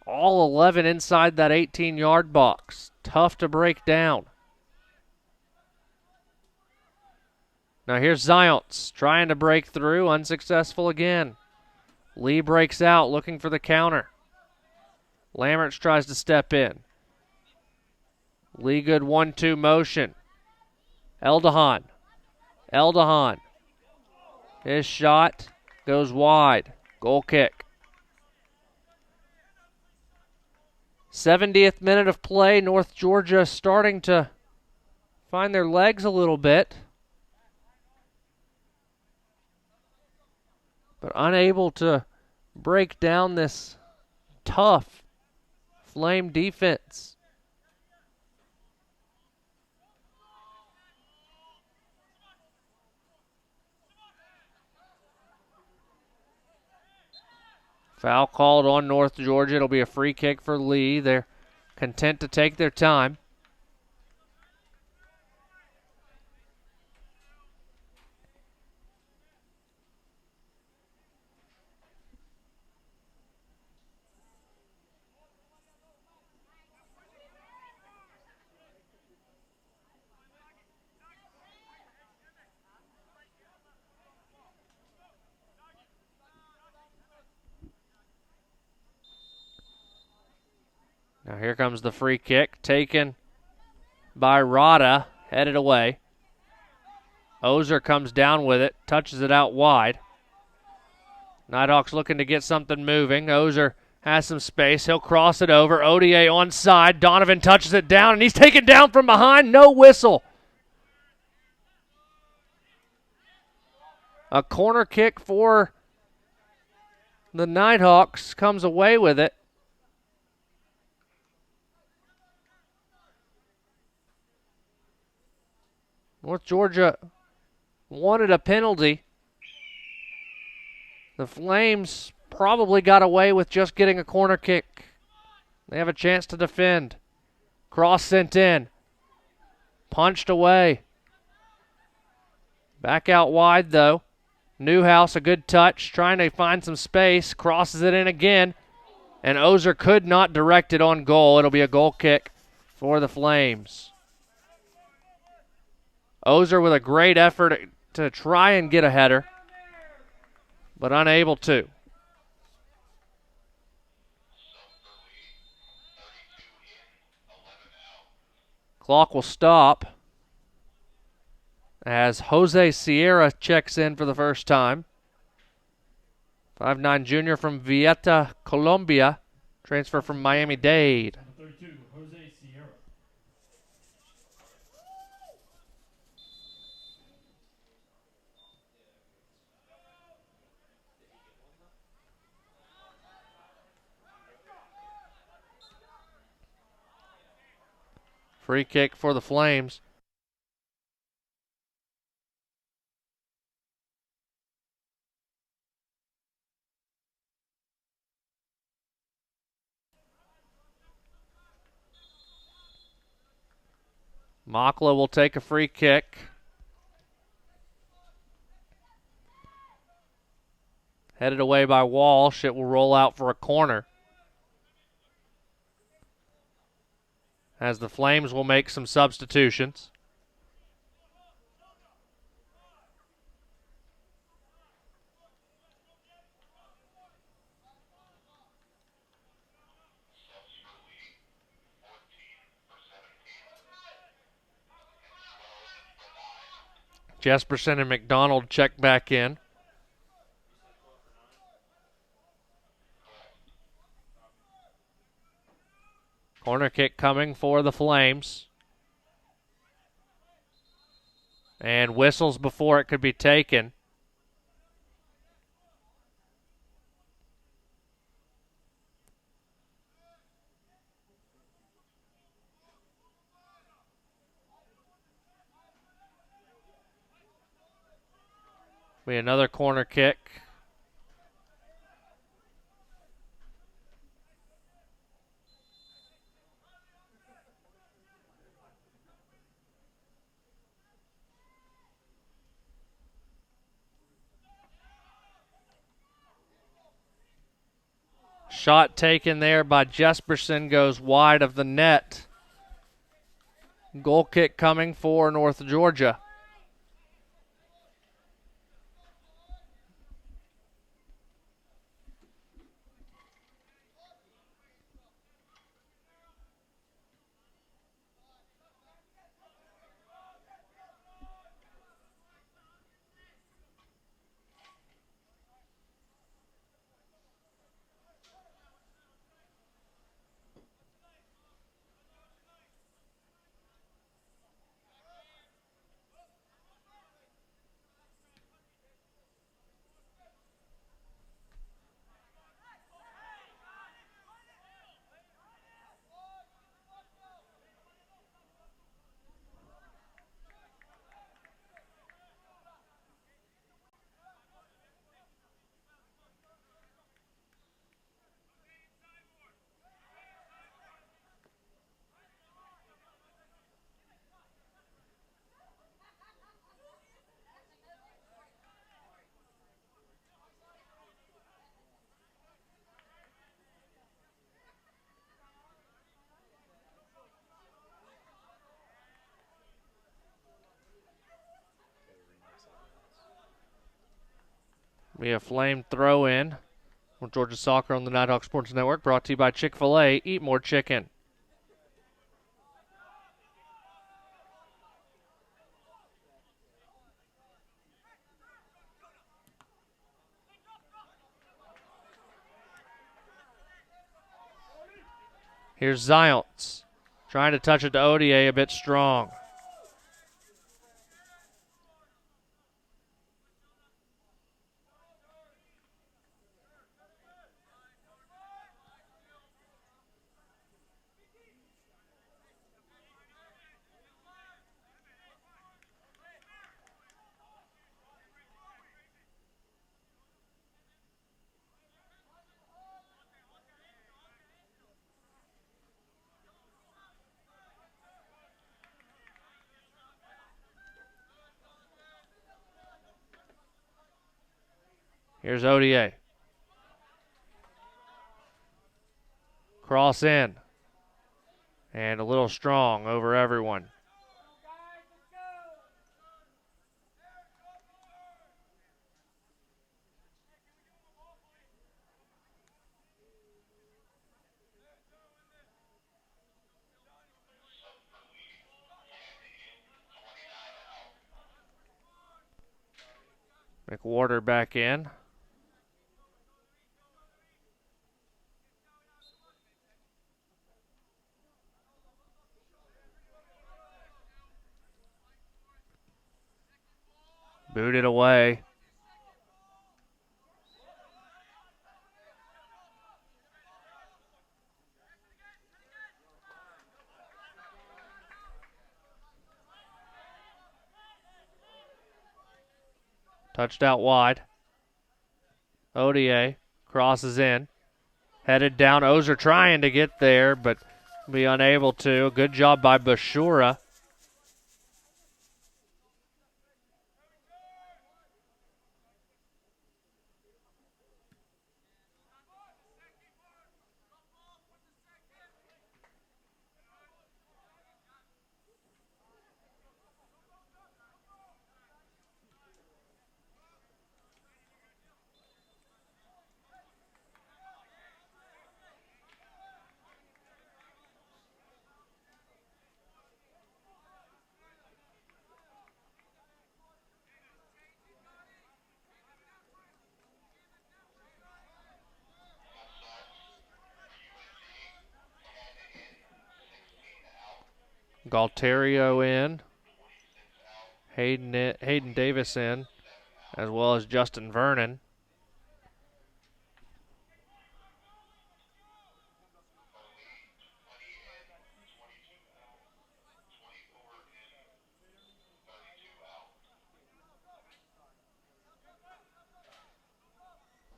Speaker 1: All 11 inside that 18-yard box. Tough to break down. Now here's Zions trying to break through, unsuccessful again. Lee breaks out looking for the counter. Lammerts tries to step in. Lee good 1-2 motion. Eldahan. His shot goes wide. Goal kick. 70th minute of play. North Georgia starting to find their legs a little bit, but unable to break down this tough Flame defense. Foul called on North Georgia. It'll be a free kick for Lee. They're content to take their time. Now here comes the free kick, taken by Rada, headed away. Ozer comes down with it, touches it out wide. Nighthawks looking to get something moving. Ozer has some space. He'll cross it over. ODA onside. Donovan touches it down, and he's taken down from behind. No whistle. A corner kick for the Nighthawks comes away with it. North Georgia wanted a penalty. The Flames probably got away with just getting a corner kick. They have a chance to defend. Cross sent in. Punched away. Back out wide, though. Newhouse, a good touch, trying to find some space. Crosses it in again. And Ozer could not direct it on goal. It'll be a goal kick for the Flames. Ozer with a great effort to try and get a header, but unable to. Clock will stop as Jose Sierra checks in for the first time. 5'9" junior from Villeta, Colombia, transfer from Miami-Dade.
Speaker 8: 32, Jose Sierra.
Speaker 1: Free kick for the Flames. Makla will take a free kick. Headed away by Walsh. It will roll out for a corner. As the Flames will make some substitutions. Jesperson and McDonald check back in. Corner kick coming for the Flames. And whistles before it could be taken. Be another corner kick. Shot taken there by Jesperson goes wide of the net. Goal kick coming for North Georgia. We have Flame throw in with Georgia Soccer on the Nighthawk Sports Network, brought to you by Chick-fil-A. Eat more chicken. Here's Zions trying to touch it to Odier, a bit strong. Here's Odier. Cross in. And a little strong over everyone. McWhorter back in. Booted away. Touched out wide. Odier crosses in. Headed down. Ozer trying to get there, but be unable to. Good job by Bashura. Galterio in. Hayden Davis in, as well as Justin Vernon.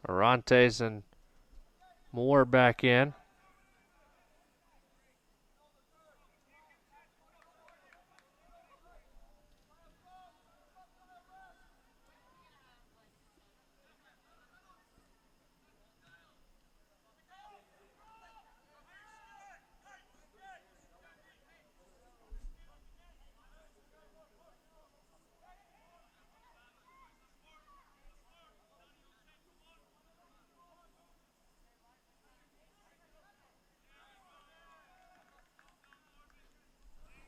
Speaker 1: Arantes and Moore back in.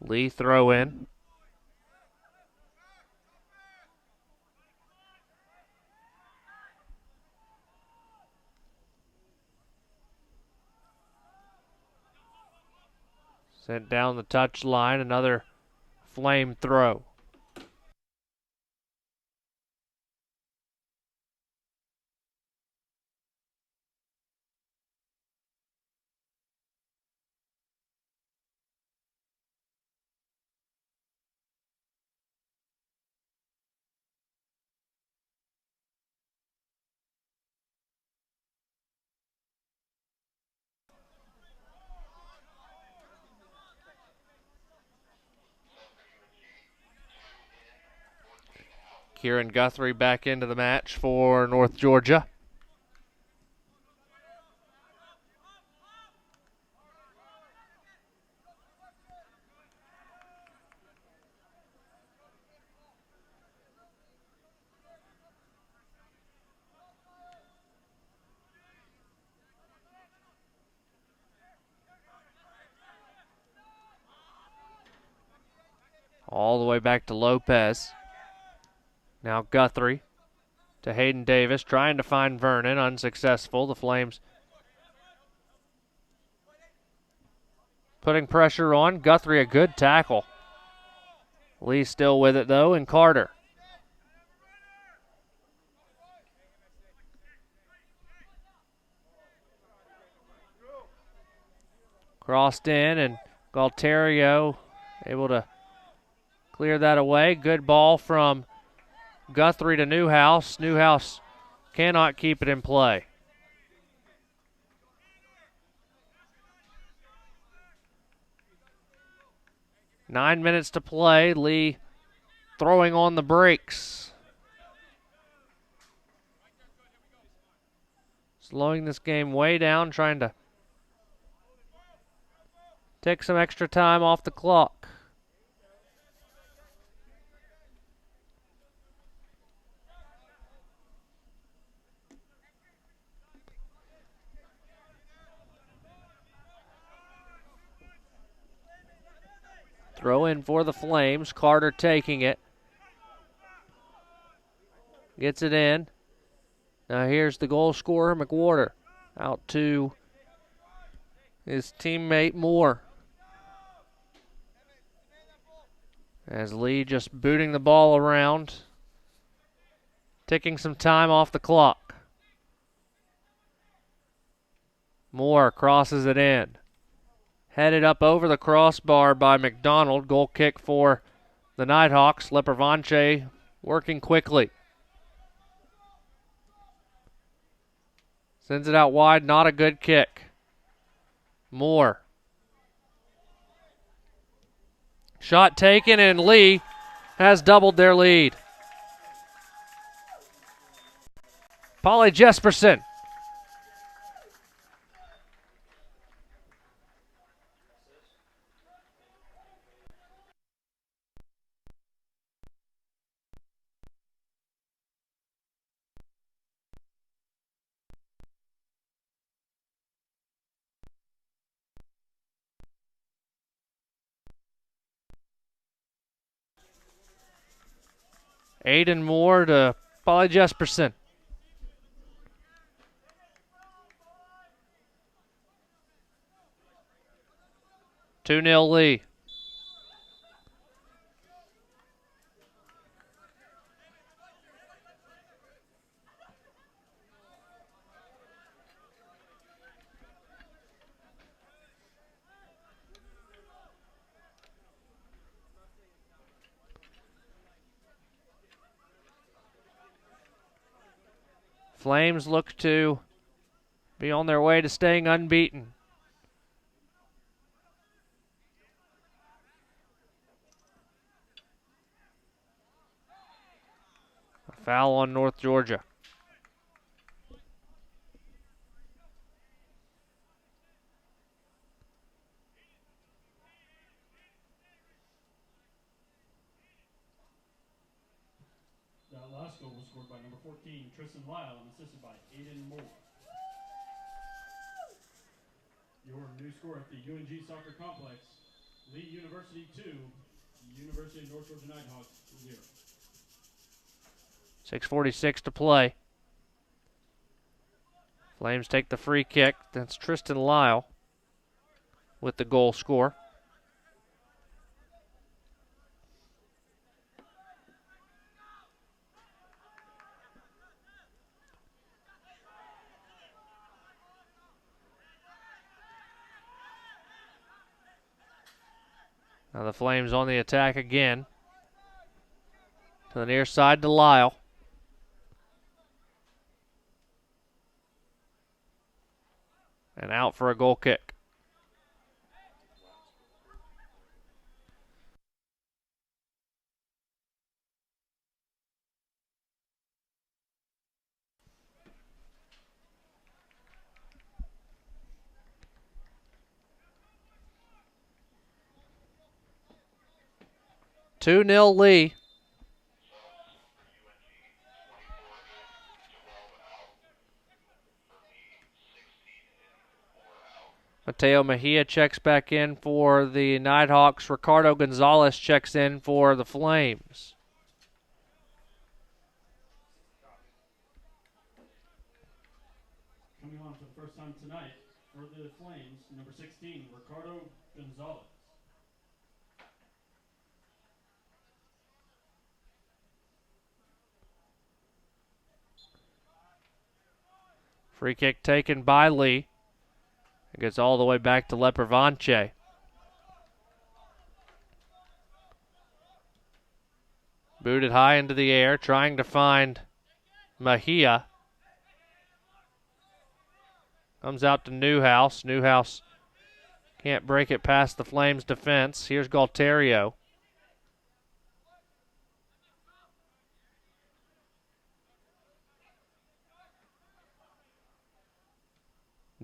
Speaker 1: Lee throw in. Sent down the touch line, another Flame throw. Kieran Guthrie back into the match for North Georgia. All the way back to Lopez. Now Guthrie to Hayden Davis, trying to find Vernon, unsuccessful. The Flames putting pressure on. Guthrie, a good tackle. Lee still with it, though, and Carter. Crossed in, and Galterio able to clear that away. Good ball from Guthrie to Newhouse. Newhouse cannot keep it in play. Nine minutes to play. Lee throwing on the brakes. Slowing this game way down, trying to take some extra time off the clock. Throw in for the Flames. Carter taking it. Gets it in. Now here's the goal scorer, McWhorter. Out to his teammate Moore. As Lee just booting the ball around. Taking some time off the clock. Moore crosses it in. Headed up over the crossbar by McDonald. Goal kick for the Nighthawks. Lepervanche working quickly. Sends it out wide. Not a good kick. Moore. Shot taken, and Lee has doubled their lead. Polly Jesperson. Aiden Moore to Polly Jesperson. Two 0 Lee. Flames look to be on their way to staying unbeaten. A foul on North Georgia.
Speaker 8: That last goal was scored by number 14, Tristan Lyle, and assisted by Aiden Moore. Your new score at the UNG Soccer Complex, Lee University 2, University of North Georgia Nighthawks 0.
Speaker 1: 6:46 to play. Flames take the free kick. That's Tristan Lyle with the goal score. Now the Flames on the attack again. To the near side to Lyle. And out for a goal kick. Two 0 Lee. Mateo Mejia checks back in for the Nighthawks. Ricardo Gonzalez checks in for the Flames.
Speaker 8: Coming on for the first time tonight for the Flames, number 16, Ricardo Gonzalez.
Speaker 1: Free kick taken by Lee. It gets all the way back to Lepervanche. Booted high into the air, trying to find Mejia. Comes out to Newhouse. Newhouse can't break it past the Flames' defense. Here's Galterio.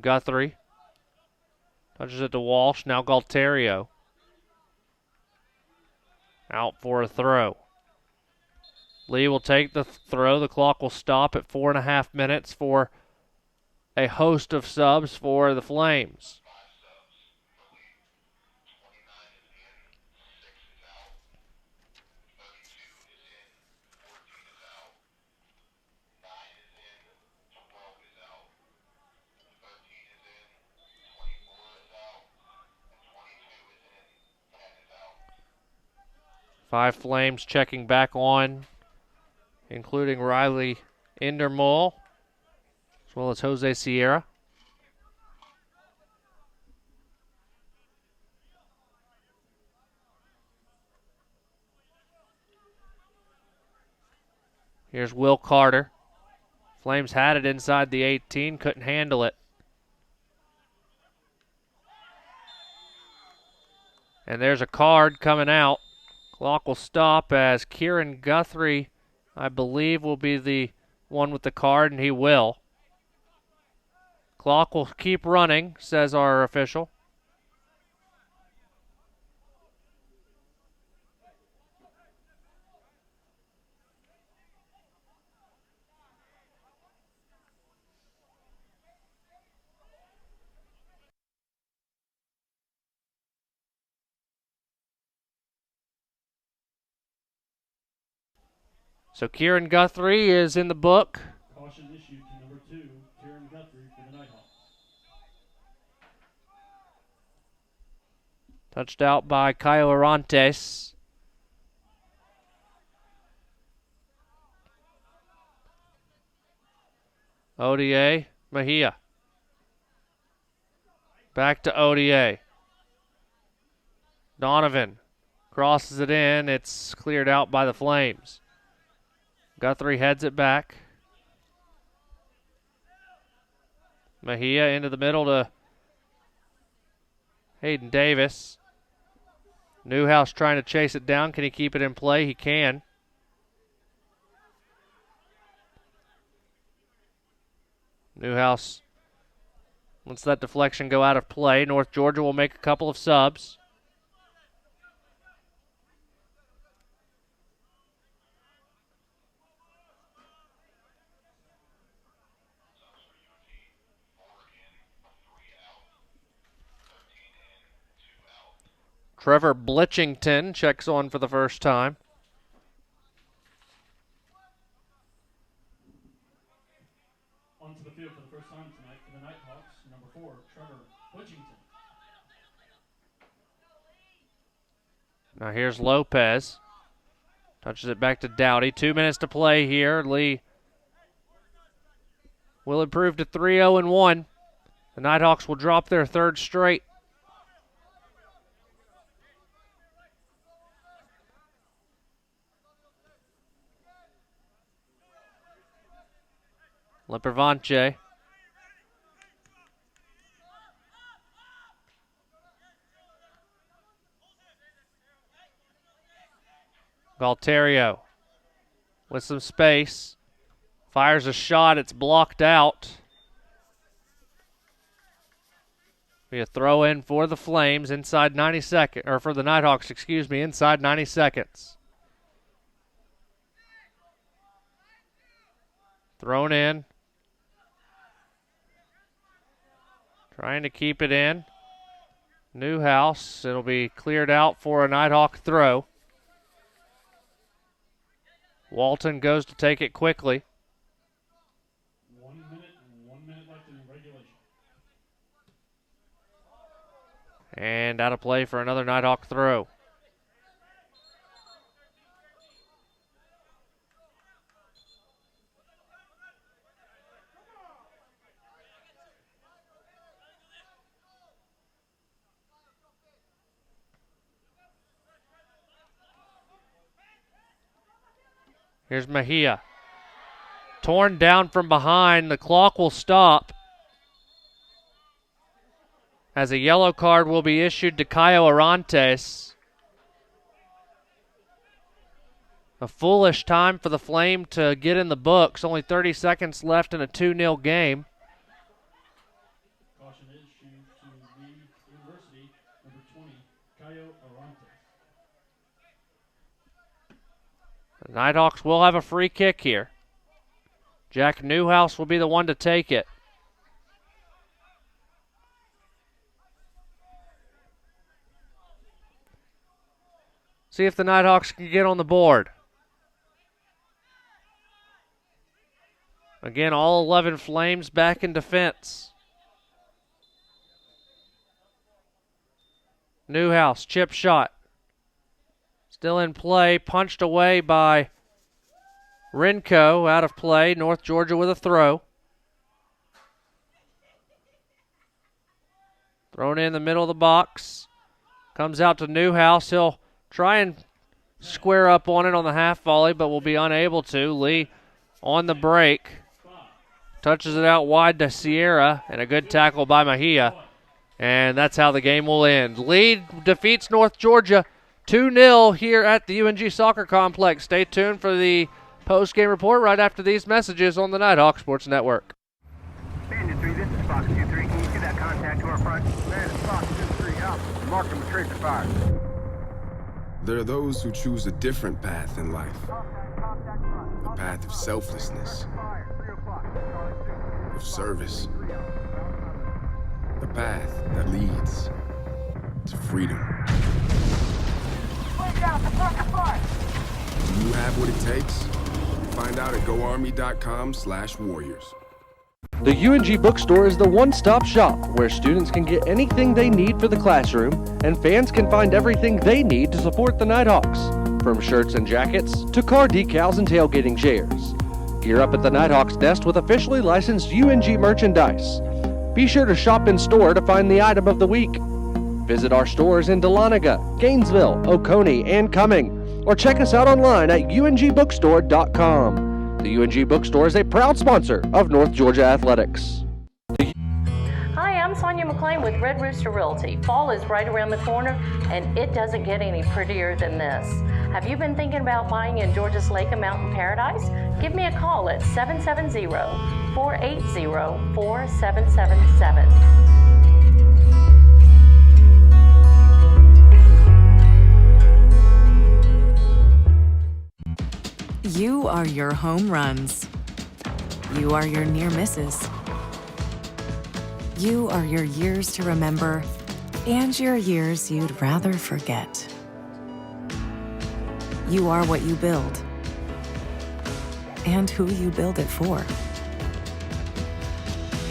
Speaker 1: Guthrie. Touches it to Walsh. Now Galterio. Out for a throw. Lee will take the throw. The clock will stop at 4.5 minutes for a host of subs for the Flames. Five Flames checking back on, including Riley Indermull, as well as Jose Sierra. Here's Will Carter. Flames had it inside the 18, couldn't handle it. And there's a card coming out. Clock will stop as Kieran Guthrie, I believe, will be the one with the card, and he will. Clock will keep running, says our official. So Kieran Guthrie is in the book.
Speaker 8: Caution issued to number 2, Kieran Guthrie for the Nighthawks.
Speaker 1: Touched out by Caio Arantes. ODA, Mejia. Back to ODA. Donovan crosses it in. It's cleared out by the Flames. Guthrie heads it back. Mejia into the middle to Hayden Davis. Newhouse trying to chase it down. Can he keep it in play? He can. Newhouse lets that deflection go out of play. North Georgia will make a couple of subs. Trevor Blitchington checks on for the first time.
Speaker 8: Onto the field for the first time tonight for the Nighthawks, number 4, Trevor Blitchington.
Speaker 1: Now here's Lopez. Touches it back to Dowdy. 2 minutes to play here. Lee will improve to 3-0-1. The Nighthawks will drop their third straight. Limpervanche. Valterio with some space. Fires a shot. It's blocked out. Be a throw in for the Flames inside 90 seconds, or for the Nighthawks, excuse me, inside 90 seconds. Thrown in. Trying to keep it in. Newhouse. It'll be cleared out for a Nighthawk throw. Walton goes to take it quickly.
Speaker 8: 1 minute and 1 minute left in regulation.
Speaker 1: And out of play for another Nighthawk throw. Here's Mejia. Torn down from behind. The clock will stop as a yellow card will be issued to Caio Arantes. A foolish time for the Flame to get in the books. Only 30 seconds left in a 2-0 game.
Speaker 8: Caution issued to Lee University, number 20, Caio Arantes.
Speaker 1: The Nighthawks will have a free kick here. Jack Newhouse will be the one to take it. See if the Nighthawks can get on the board. Again, all 11 Flames back in defense. Newhouse, chip shot. Still in play, punched away by Renko, out of play. North Georgia with a throw. Thrown in the middle of the box. Comes out to Newhouse. He'll try and square up on it on the half volley, but will be unable to. Lee on the break. Touches it out wide to Sierra, and a good tackle by Mejia. And that's how the game will end. Lee defeats North Georgia 2-0 here at the UNG Soccer Complex. Stay tuned for the post-game report right after these messages on the Nighthawk Sports Network.
Speaker 10: Bandit 3, this is Fox 2-3. Can you see that contact to our front? Man, it's Fox 2-3 out. Mark him with tracer fire.
Speaker 11: There are those who choose a different path in life. A path of selflessness, of service. A path that leads to freedom. Do you have what it takes? Find out at goarmy.com/warriors.
Speaker 16: The UNG Bookstore is the one-stop shop where students can get anything they need for the classroom and fans can find everything they need to support the Nighthawks, from shirts and jackets to car decals and tailgating chairs. Gear up at the Nighthawks Nest with officially licensed UNG merchandise. Be sure to shop in store to find the item of the week. Visit our stores in Dahlonega, Gainesville, Oconee, and Cumming, or check us out online at ungbookstore.com. The UNG Bookstore is a proud sponsor of North Georgia Athletics.
Speaker 5: Hi, I'm Sonia McClain with Red Rooster Realty. Fall is right around the corner, and it doesn't get any prettier than this. Have you been thinking about buying in Georgia's Lake and Mountain Paradise? Give me a call at 770-480-4777.
Speaker 9: You are your home runs. You are your near misses. You are your years to remember and your years you'd rather forget. You are what you build, and who you build it for.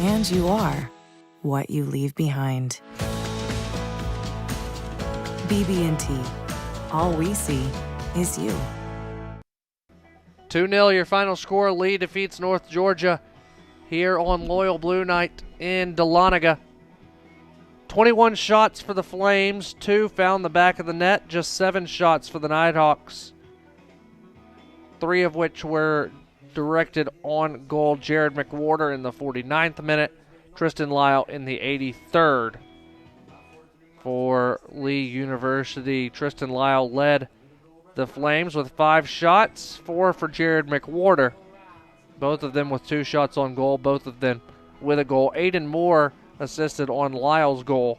Speaker 9: And you are what you leave behind. BB&T, all we see is you.
Speaker 1: 2-0 your final score. Lee defeats North Georgia here on Loyal Blue Night in Dahlonega. 21 shots for the Flames, 2 found the back of the net, just 7 shots for the Nighthawks, 3 of which were directed on goal. Jared McWhorter in the 49th minute, Tristan Lyle in the 83rd. For Lee University, Tristan Lyle led the Flames with 5 shots, 4 for Jared McWhorter, both of them with 2 shots on goal, both of them with a goal. Aiden Moore assisted on Lyle's goal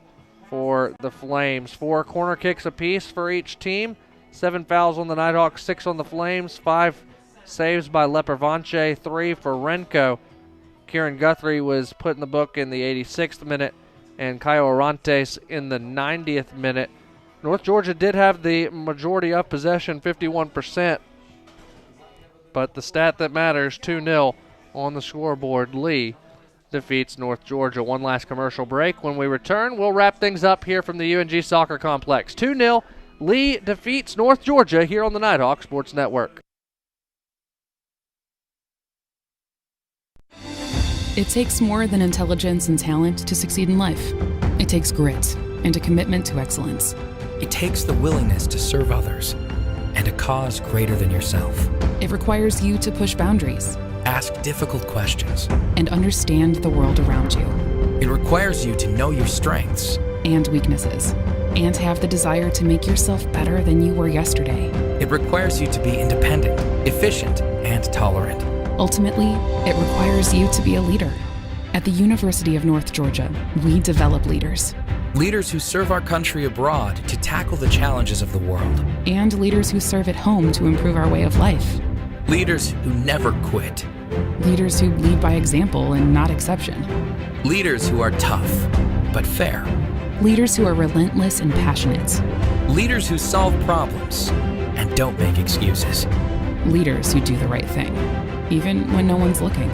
Speaker 1: for the Flames. 4 corner kicks apiece for each team, 7 fouls on the Nighthawks, 6 on the Flames, 5 saves by Lepervanche, 3 for Renko. Kieran Guthrie was put in the book in the 86th minute, and Caio Orantes in the 90th minute. North Georgia did have the majority of possession, 51%, but the stat that matters, 2-0 on the scoreboard. Lee defeats North Georgia. One last commercial break. When we return, we'll wrap things up here from the UNG Soccer Complex. 2-0, Lee defeats North Georgia here on the Nighthawk Sports Network.
Speaker 2: It takes more than intelligence and talent to succeed in life. It takes grit and a commitment to excellence.
Speaker 3: It takes the willingness to serve others and a cause greater than yourself.
Speaker 2: It requires you to push boundaries,
Speaker 3: ask difficult questions,
Speaker 2: and understand the world around you.
Speaker 3: It requires you to know your strengths
Speaker 2: and weaknesses, and have the desire to make yourself better than you were yesterday.
Speaker 3: It requires you to be independent, efficient, and tolerant.
Speaker 2: Ultimately, it requires you to be a leader. At the University of North Georgia, we develop leaders.
Speaker 3: Leaders who serve our country abroad to tackle the challenges of the world.
Speaker 2: And leaders who serve at home to improve our way of life.
Speaker 3: Leaders who never quit.
Speaker 2: Leaders who lead by example and not exception.
Speaker 3: Leaders who are tough, but fair.
Speaker 2: Leaders who are relentless and passionate.
Speaker 3: Leaders who solve problems and don't make excuses.
Speaker 2: Leaders who do the right thing, even when no one's looking.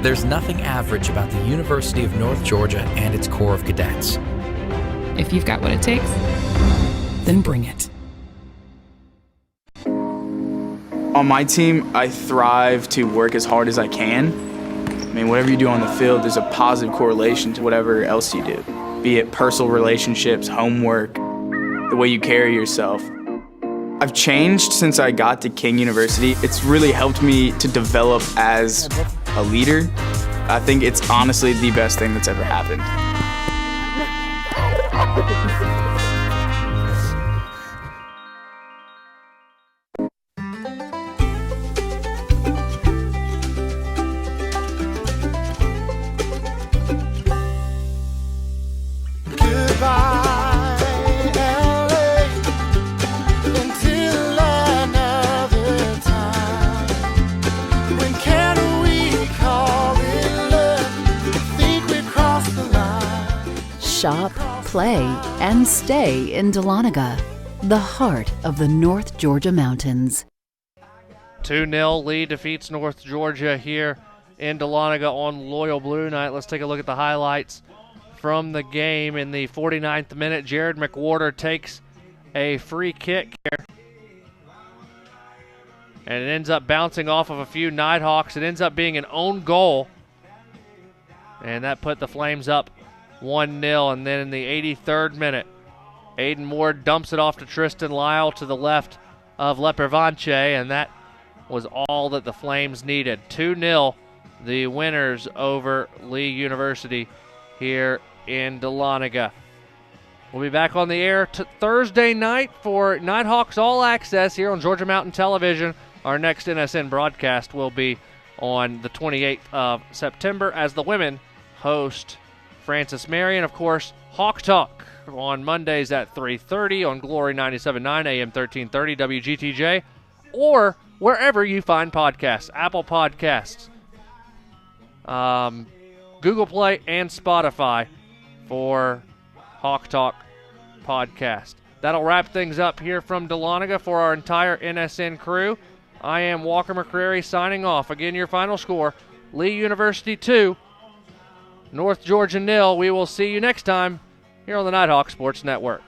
Speaker 3: There's nothing average about the University of North Georgia and its Corps of Cadets.
Speaker 2: If you've got what it takes, then bring it.
Speaker 6: On my team, I thrive to work as hard as I can. I mean, whatever you do on the field, there's a positive correlation to whatever else you do, be it personal relationships, homework, the way you carry yourself. I've changed since I got to King University. It's really helped me to develop as a leader. I think it's honestly the best thing that's ever happened.
Speaker 7: Shop, play, and stay in Dahlonega, the heart of the North Georgia mountains.
Speaker 1: 2-0 Lee defeats North Georgia here in Dahlonega on Loyal Blue Night. Let's take a look at the highlights from the game. In the 49th minute, Jared McWhorter takes a free kick here, and it ends up bouncing off of a few Nighthawks. It ends up being an own goal, and that put the Flames up 1-0. And then in the 83rd minute, Aiden Moore dumps it off to Tristan Lyle to the left of Lepervanche, and that was all that the Flames needed. 2-0, the winners over Lee University here in Dahlonega. We'll be back on the air Thursday night for Nighthawks All Access here on Georgia Mountain Television. Our next NSN broadcast will be on the 28th of September as the women host Francis Marion. Of course, Hawk Talk on Mondays at 3:30 on Glory 97.9 AM 1330 WGTJ, or wherever you find podcasts, Apple Podcasts, Google Play, and Spotify for Hawk Talk podcast. That'll wrap things up here from Dahlonega for our entire NSN crew. I am Walker McCrary signing off. Again, your final score, Lee University 2, North Georgia 0. We will see you next time here on the Nighthawk Sports Network.